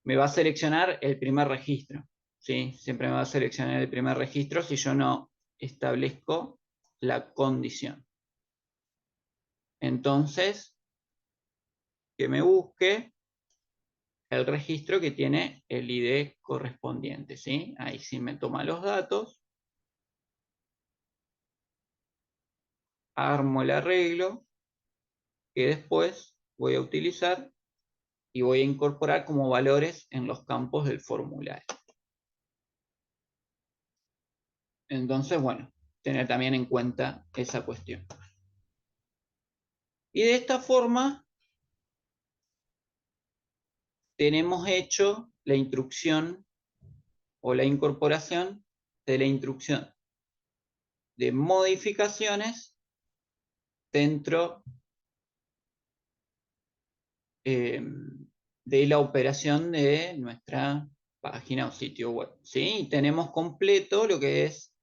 me va a seleccionar el primer registro. ¿Sí? Siempre me va a seleccionar el primer registro si yo no establezco la condición. Entonces, que me busque el registro que tiene el ID correspondiente, ¿sí? Ahí sí me toma los datos, armo el arreglo que después voy a utilizar y voy a incorporar como valores en los campos del formulario. Entonces, bueno, tener también en cuenta esa cuestión. Y de esta forma tenemos hecho la instrucción o la incorporación de la instrucción de modificaciones dentro de la operación de nuestra página o sitio web. ¿Sí? Y tenemos completo lo que es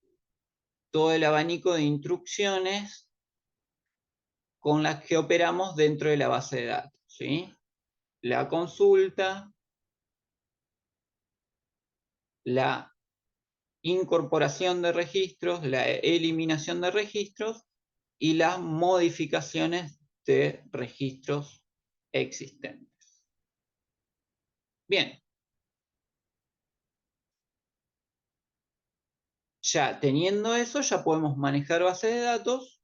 todo el abanico de instrucciones con las que operamos dentro de la base de datos. ¿Sí? La consulta, la incorporación de registros, la eliminación de registros y las modificaciones de registros existentes. Bien. Ya teniendo eso, ya podemos manejar bases de datos.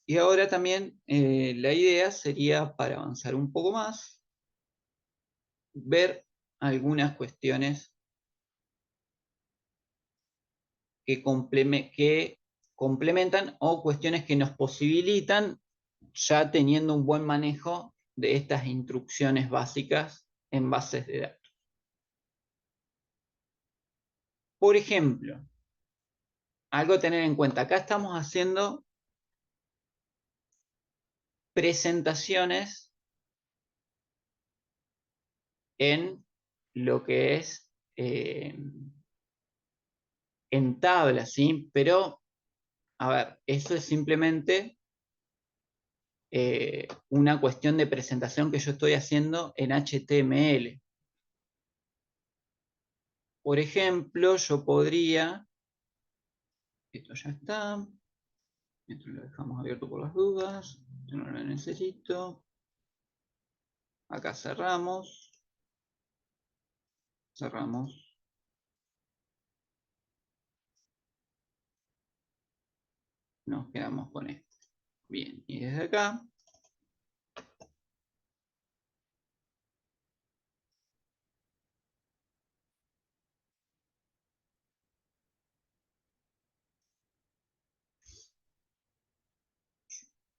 Y ahora también la idea sería, para avanzar un poco más, ver algunas cuestiones que complementan o cuestiones que nos posibilitan, ya teniendo un buen manejo de estas instrucciones básicas en bases de datos. Por ejemplo, algo a tener en cuenta, acá estamos haciendo presentaciones en lo que es en tabla, ¿sí? Pero, a ver, eso es simplemente una cuestión de presentación que yo estoy haciendo en HTML. Por ejemplo, yo podría, esto ya está, esto lo dejamos abierto por las dudas, yo no lo necesito, acá cerramos, nos quedamos con esto. Bien, y desde acá,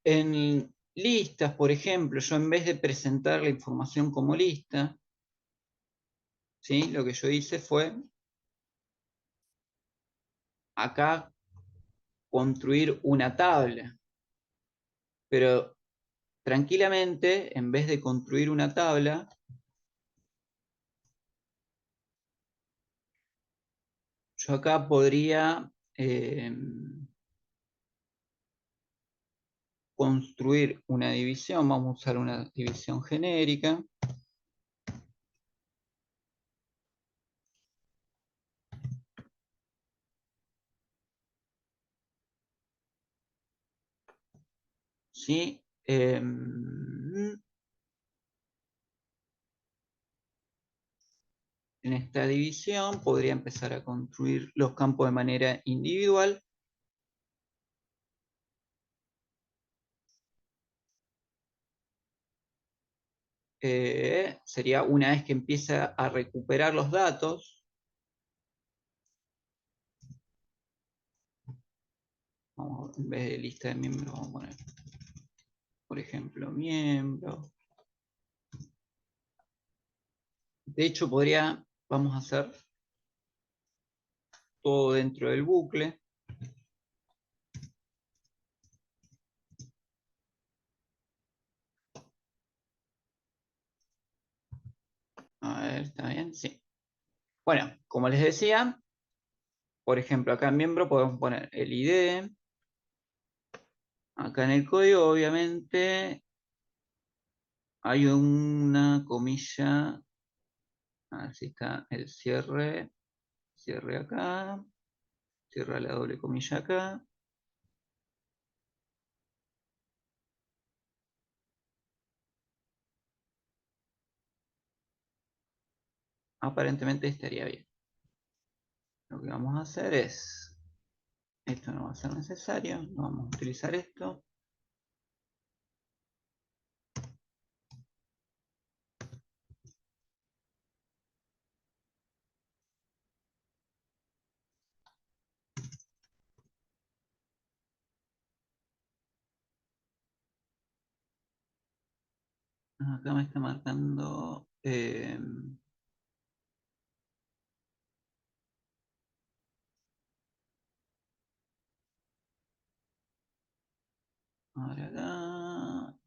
en listas, por ejemplo, yo en vez de presentar la información como lista, ¿sí? Lo que yo hice fue acá construir una tabla. Pero tranquilamente, en vez de construir una tabla, yo acá podría construir una división. Vamos a usar una división genérica. ¿Sí? En esta división podría empezar a construir los campos de manera individual. Sería una vez que empieza a recuperar los datos. Vamos, en vez de lista de miembros, vamos a poner, por ejemplo, miembro. De hecho, vamos a hacer todo dentro del bucle. A ver, ¿está bien? Sí. Bueno, como les decía, por ejemplo, acá en miembro podemos poner el ID. Acá en el código, obviamente, hay una comilla. Así está el cierre. Cierre acá. Cierra la doble comilla acá. Aparentemente estaría bien. Lo que vamos a hacer es, esto no va a ser necesario, no vamos a utilizar esto. Acá me está marcando ahora acá.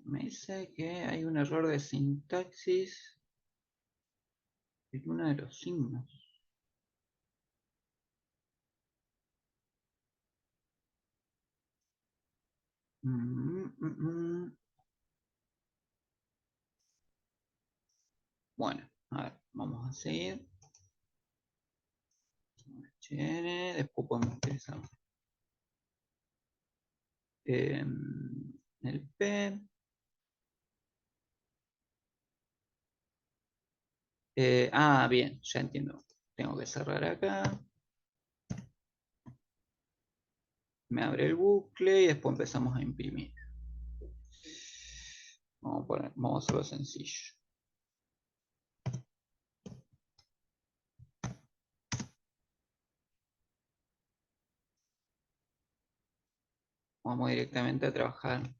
Me dice que hay un error de sintaxis en uno de los signos. Bueno, a ver, vamos a seguir. Después podemos utilizar el P. Bien, ya entiendo. Tengo que cerrar acá. Me abre el bucle y después empezamos a imprimir. Vamos a hacerlo sencillo. Vamos directamente a trabajar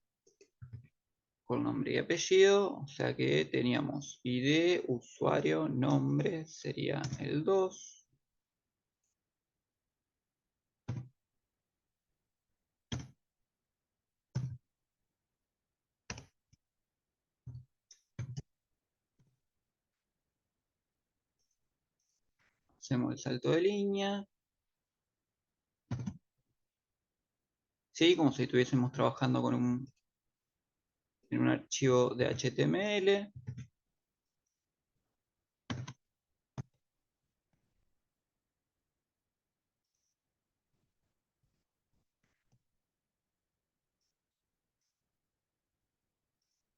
con nombre y apellido, o sea que teníamos ID, usuario, nombre, sería el 2. Hacemos el salto de línea. ¿Sí? Como si estuviésemos trabajando en un archivo de HTML.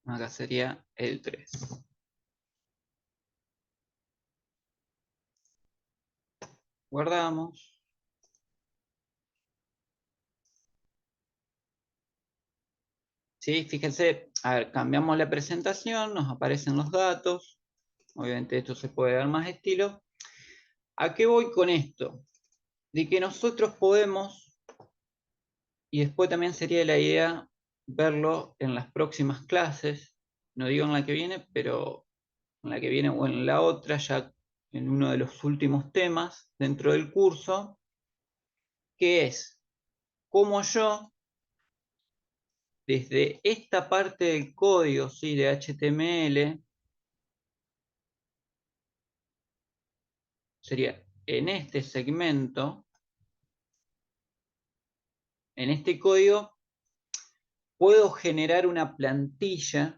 Acá sería el 3. Guardamos. ¿Sí? Fíjense, a ver, cambiamos la presentación, nos aparecen los datos. Obviamente esto se puede dar más estilo. ¿A qué voy con esto? De que nosotros podemos, y después también sería la idea verlo en las próximas clases, no digo en la que viene, pero en la que viene o en la otra, ya en uno de los últimos temas dentro del curso, que es cómo yo, desde esta parte del código, ¿sí? De HTML, sería en este segmento, en este código, puedo generar una plantilla,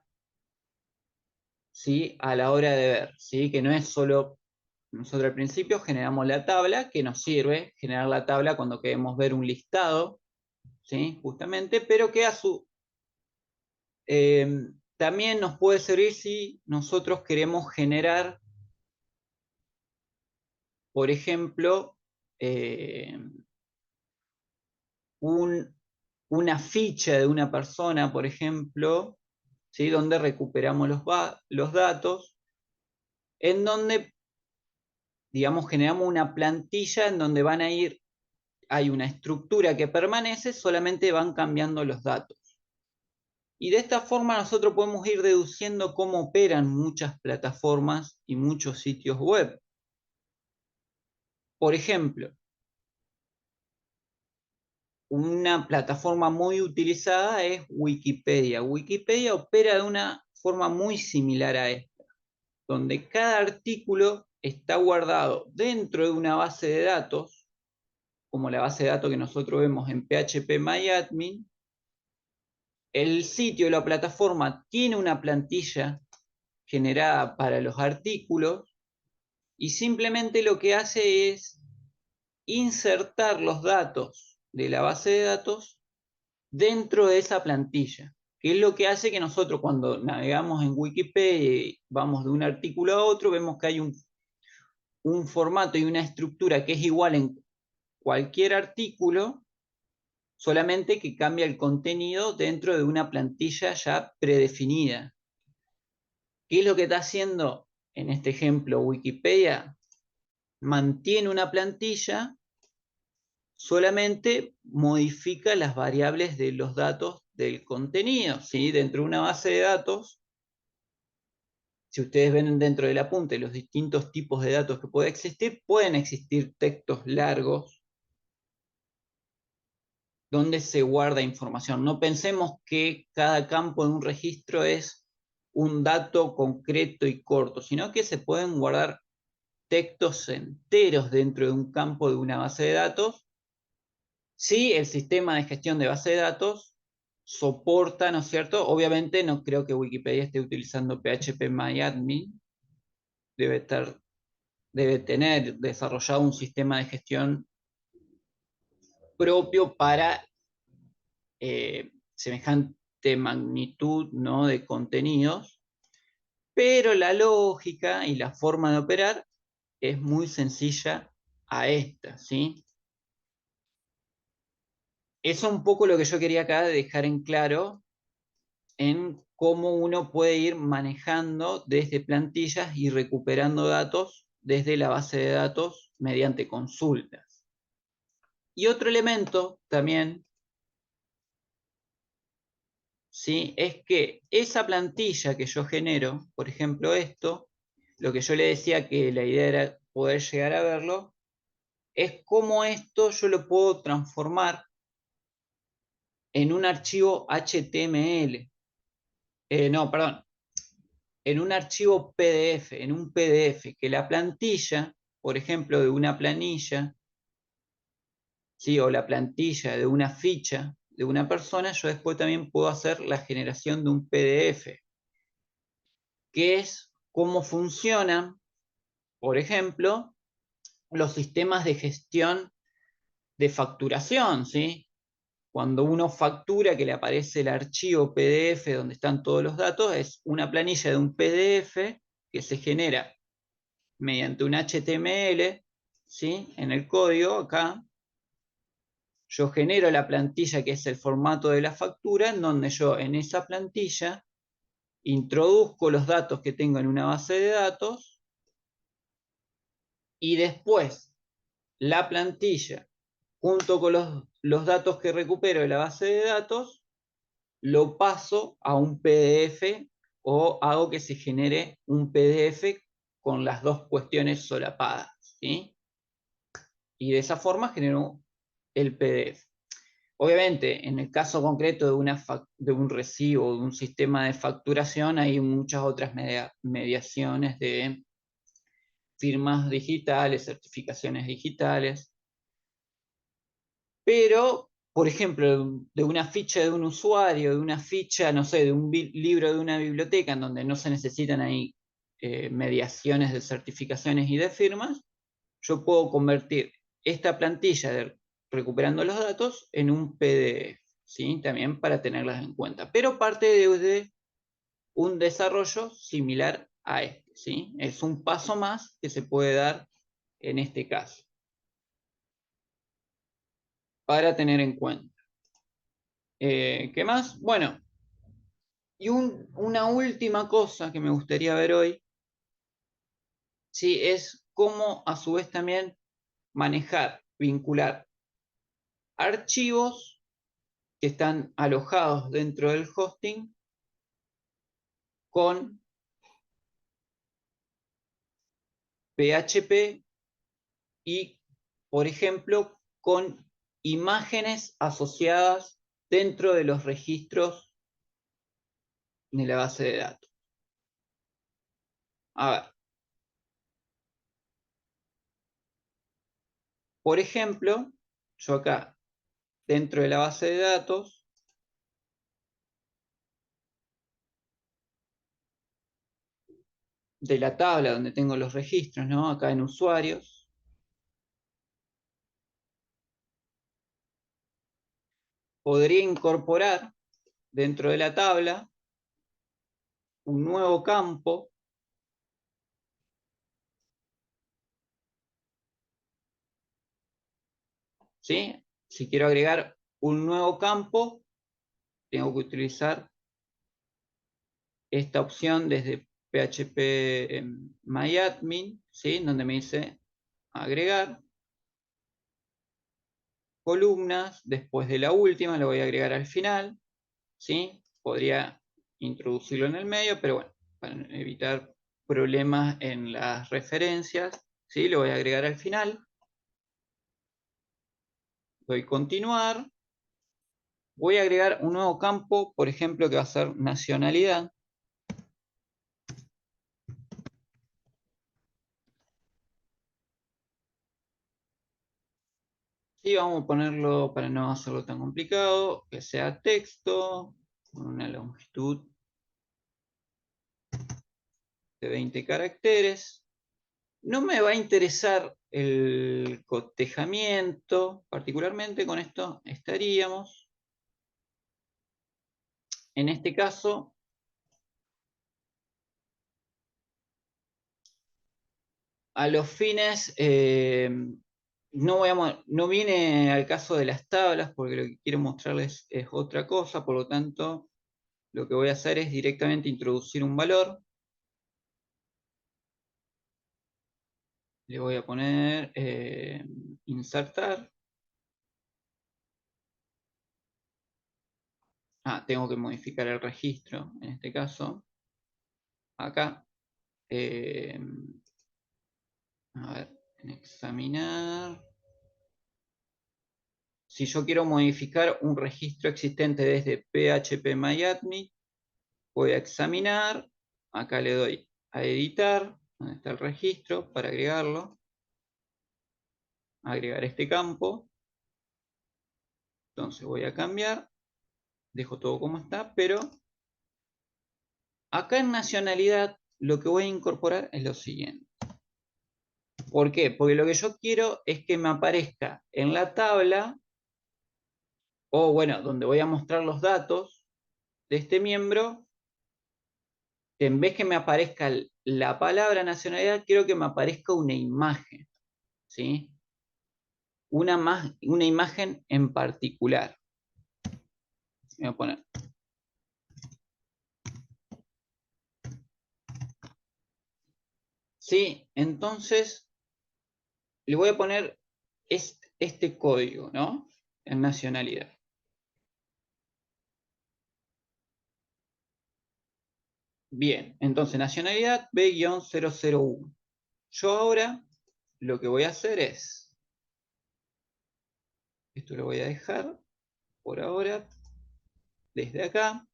¿sí? A la hora de ver, ¿sí? Que no es solo, nosotros al principio generamos la tabla, que nos sirve generar la tabla cuando queremos ver un listado, ¿sí? Justamente, pero que a su también nos puede servir si nosotros queremos generar, por ejemplo, eh, una ficha de una persona, por ejemplo, ¿sí? Donde recuperamos los datos, en donde, digamos, generamos una plantilla en donde van a ir, hay una estructura que permanece, solamente van cambiando los datos. Y de esta forma nosotros podemos ir deduciendo cómo operan muchas plataformas y muchos sitios web. Por ejemplo, una plataforma muy utilizada es Wikipedia. Wikipedia opera de una forma muy similar a esta, donde cada artículo está guardado dentro de una base de datos, como la base de datos que nosotros vemos en PHPMyAdmin. El sitio de la plataforma tiene una plantilla generada para los artículos y simplemente lo que hace es insertar los datos de la base de datos dentro de esa plantilla, que es lo que hace que nosotros cuando navegamos en Wikipedia y vamos de un artículo a otro, vemos que hay un formato y una estructura que es igual en cualquier artículo, solamente que cambia el contenido dentro de una plantilla ya predefinida. ¿Qué es lo que está haciendo en este ejemplo Wikipedia? Mantiene una plantilla, solamente modifica las variables de los datos del contenido, ¿sí? Dentro de una base de datos, si ustedes ven dentro del apunte los distintos tipos de datos que pueden existir textos largos donde se guarda información. No pensemos que cada campo en un registro es un dato concreto y corto, sino que se pueden guardar textos enteros dentro de un campo de una base de datos. Sí, el sistema de gestión de base de datos soporta, ¿no es cierto? Obviamente no creo que Wikipedia esté utilizando PHPMyAdmin, debe tener desarrollado un sistema de gestión propio para semejante magnitud, ¿no? De contenidos, pero la lógica y la forma de operar es muy sencilla a esta, ¿sí? Eso es un poco lo que yo quería acá dejar en claro en cómo uno puede ir manejando desde plantillas y recuperando datos desde la base de datos mediante consultas. Y otro elemento también, ¿sí? Es que esa plantilla que yo genero, por ejemplo esto, lo que yo le decía que la idea era poder llegar a verlo, es cómo esto yo lo puedo transformar en un archivo HTML. No, perdón, en un archivo PDF, en un PDF, que la plantilla por ejemplo, de una planilla, ¿sí? O la plantilla de una ficha de una persona, yo después también puedo hacer la generación de un PDF, que es cómo funcionan, por ejemplo, los sistemas de gestión de facturación, ¿sí? Cuando uno factura, que le aparece el archivo PDF donde están todos los datos, es una planilla de un PDF que se genera mediante un HTML, ¿sí? En el código, acá, yo genero la plantilla que es el formato de la factura, en donde yo en esa plantilla introduzco los datos que tengo en una base de datos y después la plantilla, junto con los datos que recupero de la base de datos, lo paso a un PDF o hago que se genere un PDF con las dos cuestiones solapadas, ¿sí? Y de esa forma genero el PDF. Obviamente, en el caso concreto de un recibo, de un sistema de facturación, hay muchas otras mediaciones de firmas digitales, certificaciones digitales, pero, por ejemplo, de una ficha de un usuario, de una ficha, no sé, de un libro de una biblioteca, en donde no se necesitan ahí mediaciones de certificaciones y de firmas, yo puedo convertir esta plantilla recuperando los datos en un PDF, ¿sí? También para tenerlas en cuenta. Pero parte de un desarrollo similar a este, ¿sí? Es un paso más que se puede dar en este caso, para tener en cuenta. ¿Qué más? Bueno, y una última cosa que me gustaría ver hoy, ¿sí? Es cómo a su vez también manejar, vincular archivos que están alojados dentro del hosting con PHP y, por ejemplo, con imágenes asociadas dentro de los registros de la base de datos. A ver, por ejemplo, yo acá, dentro de la base de datos, de la tabla donde tengo los registros, ¿no? Acá en usuarios, podría incorporar dentro de la tabla un nuevo campo, ¿sí? Si quiero agregar un nuevo campo, tengo que utilizar esta opción desde PHP MyAdmin, ¿sí? Donde me dice agregar columnas, después de la última, lo voy a agregar al final, ¿sí? Podría introducirlo en el medio, pero bueno, para evitar problemas en las referencias, ¿sí? Lo voy a agregar al final. Doy continuar. Voy a agregar un nuevo campo, por ejemplo, que va a ser nacionalidad. Y vamos a ponerlo, para no hacerlo tan complicado, que sea texto, con una longitud de 20 caracteres. No me va a interesar el cotejamiento, particularmente con esto estaríamos. En este caso, a los fines, no viene al caso de las tablas, porque lo que quiero mostrarles es otra cosa, por lo tanto, lo que voy a hacer es directamente introducir un valor. Le voy a poner insertar. Tengo que modificar el registro, en este caso. Acá. A ver, en examinar. Si yo quiero modificar un registro existente desde phpMyAdmin, voy a examinar. Acá le doy a editar, donde está el registro, para agregarlo. agregar este campo. Entonces voy a cambiar, dejo todo como está, pero acá en nacionalidad lo que voy a incorporar es lo siguiente. ¿Por qué? Porque lo que yo quiero es que me aparezca en la tabla, o bueno, donde voy a mostrar los datos de este miembro, que en vez que me aparezca la palabra nacionalidad, quiero que me aparezca una imagen, ¿sí? Una imagen en particular. Voy a poner. Sí, entonces le voy a poner este código, ¿no? En nacionalidad. Bien, entonces nacionalidad B-001. Yo ahora lo que voy a hacer es, esto lo voy a dejar por ahora desde acá.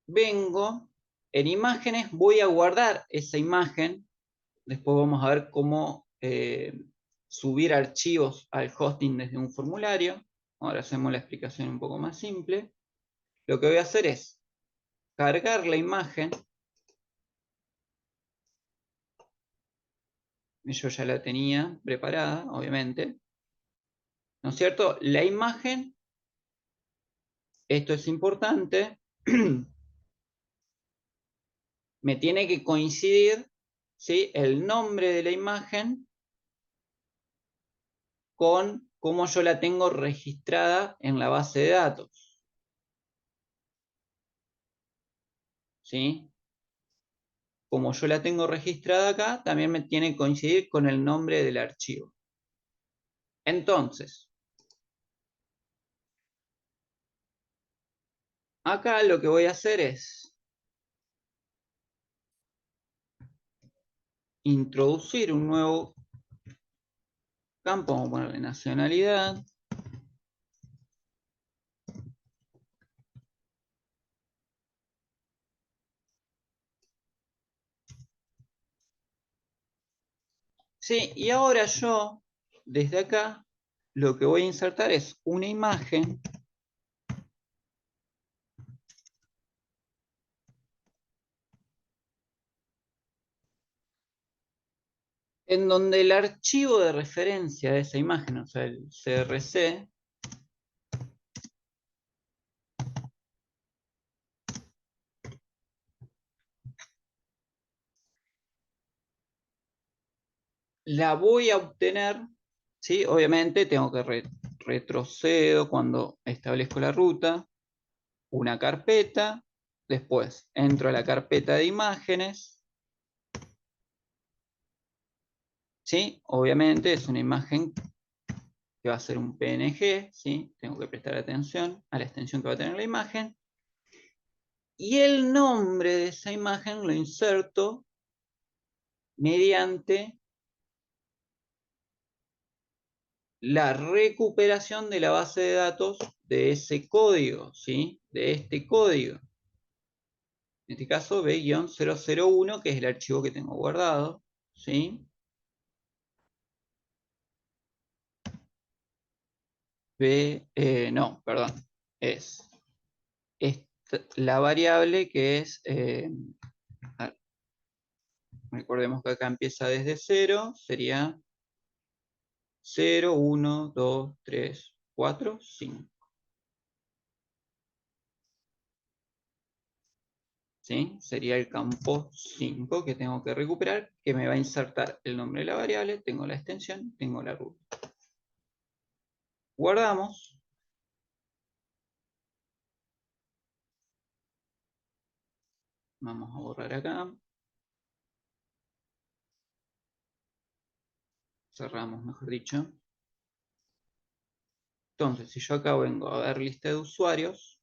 Vengo en imágenes, voy a guardar esa imagen. Después vamos a ver cómo subir archivos al hosting desde un formulario. Ahora hacemos la explicación un poco más simple. Lo que voy a hacer es cargar la imagen. Yo ya la tenía preparada, obviamente. ¿No es cierto? La imagen, esto es importante, me tiene que coincidir, ¿sí?, el nombre de la imagen con cómo yo la tengo registrada en la base de datos. ¿Sí? Como yo la tengo registrada acá, también me tiene que coincidir con el nombre del archivo. Entonces, acá lo que voy a hacer es introducir un nuevo campo, vamos a ponerle nacionalidad. Sí, y ahora yo, desde acá, lo que voy a insertar es una imagen en donde el archivo de referencia de esa imagen, o sea, el CRC, la voy a obtener, ¿sí? Obviamente tengo que retrocedo cuando establezco la ruta, una carpeta, después entro a la carpeta de imágenes, ¿sí? Obviamente es una imagen que va a ser un PNG, ¿sí? Tengo que prestar atención a la extensión que va a tener la imagen, y el nombre de esa imagen lo inserto mediante la recuperación de la base de datos de ese código, ¿sí? De este código. En este caso B-001, que es el archivo que tengo guardado, ¿sí? No, perdón, es la variable que es, recordemos que acá empieza desde 0, sería 0, 1, 2, 3, 4, 5. ¿Sí? Sería el campo 5 que tengo que recuperar, que me va a insertar el nombre de la variable, tengo la extensión, tengo la ruta. Guardamos. Vamos a borrar acá. Cerramos, mejor dicho. Entonces, si yo acá vengo a ver lista de usuarios,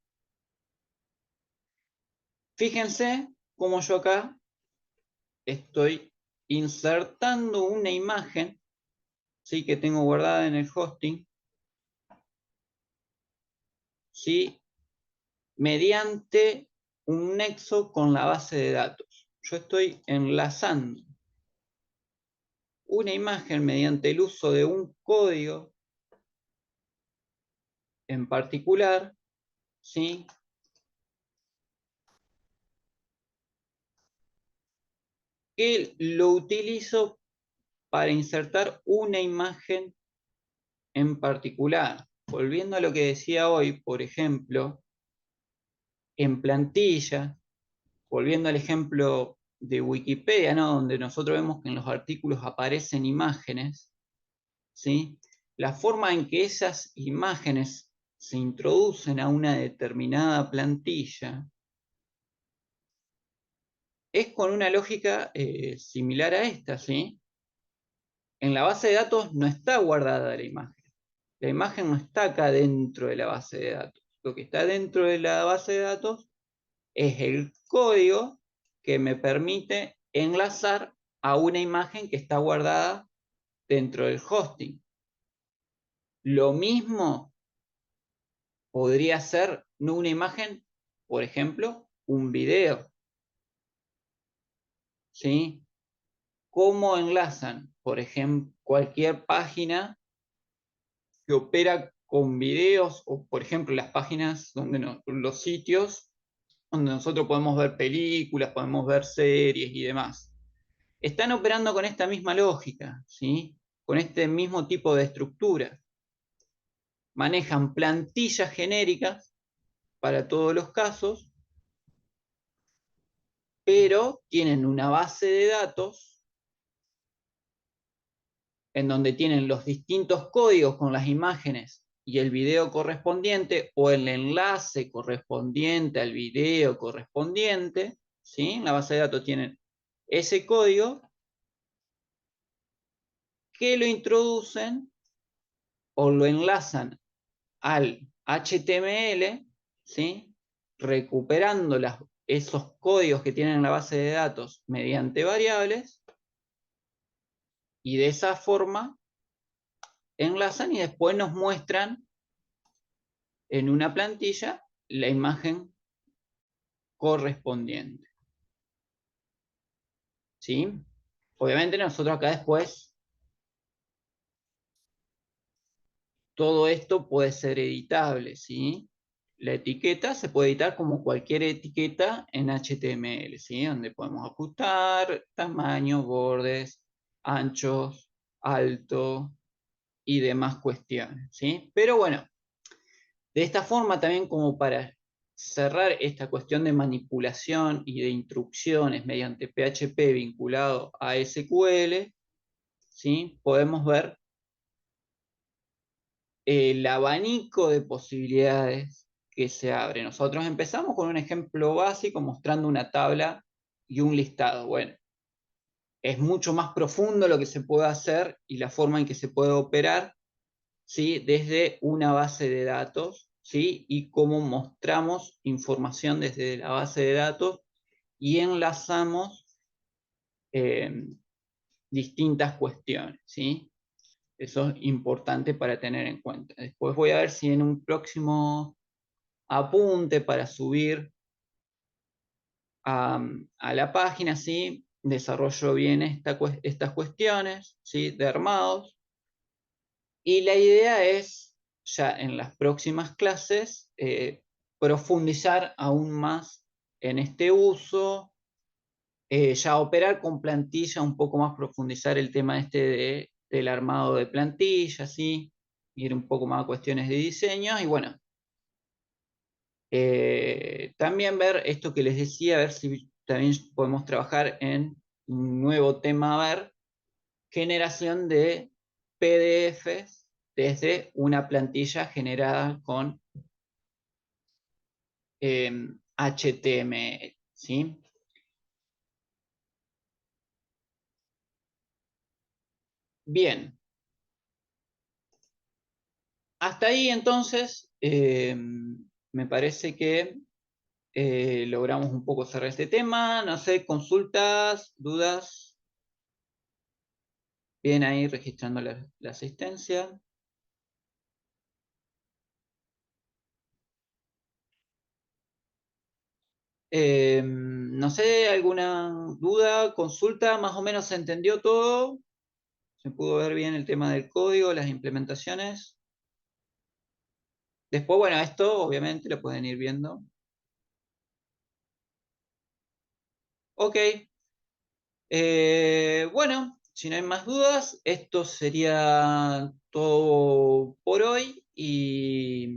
fíjense cómo yo acá estoy insertando una imagen ¿sí? Que tengo guardada en el hosting, ¿sí? Mediante un nexo con la base de datos. Yo estoy enlazando una imagen mediante el uso de un código en particular, ¿sí? Que lo utilizo para insertar una imagen en particular. Volviendo a lo que decía hoy, por ejemplo, en plantilla, volviendo al ejemplo de Wikipedia, ¿no? Donde nosotros vemos que en los artículos aparecen imágenes, ¿sí? La forma en que esas imágenes se introducen a una determinada plantilla es con una lógica similar a esta, ¿sí? En la base de datos no está guardada la imagen. La imagen no está acá dentro de la base de datos. Lo que está dentro de la base de datos es el código que me permite enlazar a una imagen que está guardada dentro del hosting. Lo mismo podría ser no una imagen, por ejemplo, un video, ¿sí? ¿Cómo enlazan, por ejemplo, cualquier página que opera con videos o, por ejemplo, las páginas donde los sitios donde nosotros podemos ver películas, podemos ver series y demás? Están operando con esta misma lógica, ¿sí? Con este mismo tipo de estructura. Manejan plantillas genéricas para todos los casos, pero tienen una base de datos en donde tienen los distintos códigos con las imágenes y el video correspondiente o el enlace correspondiente al video correspondiente, ¿sí? En la base de datos tienen ese código que lo introducen o lo enlazan al HTML, ¿sí? Recuperando esos códigos que tienen en la base de datos mediante variables, y de esa forma enlazan y después nos muestran en una plantilla la imagen correspondiente, ¿sí? Obviamente nosotros acá después todo esto puede ser editable, ¿sí? La etiqueta se puede editar como cualquier etiqueta en HTML, ¿sí? Donde podemos ajustar tamaño, bordes, anchos, alto y demás cuestiones, ¿sí? Pero bueno, de esta forma también, como para cerrar esta cuestión de manipulación y de instrucciones mediante PHP vinculado a SQL, ¿sí? Podemos ver el abanico de posibilidades que se abre. Nosotros empezamos con un ejemplo básico mostrando una tabla y un listado. Bueno, es mucho más profundo lo que se puede hacer y la forma en que se puede operar, ¿sí? Desde una base de datos, ¿sí? Y cómo mostramos información desde la base de datos y enlazamos eh, distintas cuestiones, ¿sí? Eso es importante para tener en cuenta. Después voy a ver si en un próximo apunte para subir a la página, ¿sí? Desarrollo bien estas cuestiones, ¿sí? De armados. Y la idea es, ya en las próximas clases, profundizar aún más en este uso, ya operar con plantilla, un poco más profundizar el tema del armado de plantillas, ¿sí? Ir un poco más a cuestiones de diseño y bueno, también ver esto que les decía, a ver si también podemos trabajar en un nuevo tema, a ver, generación de PDFs desde una plantilla generada con HTML, ¿sí? Bien, hasta ahí entonces me parece que logramos un poco cerrar este tema. No sé, consultas, dudas. Bien ahí registrando la asistencia. No sé, ¿alguna duda, consulta? ¿Más o menos se entendió todo? ¿Se pudo ver bien el tema del código, las implementaciones? Después, bueno, esto obviamente lo pueden ir viendo. Ok. Bueno, si no hay más dudas, esto sería todo por hoy y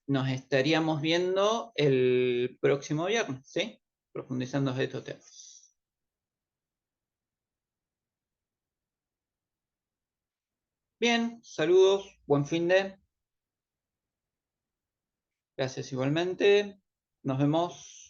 nos estaríamos viendo el próximo viernes, ¿sí? Profundizando en estos temas. Bien, saludos, buen fin de. Gracias igualmente. Nos vemos.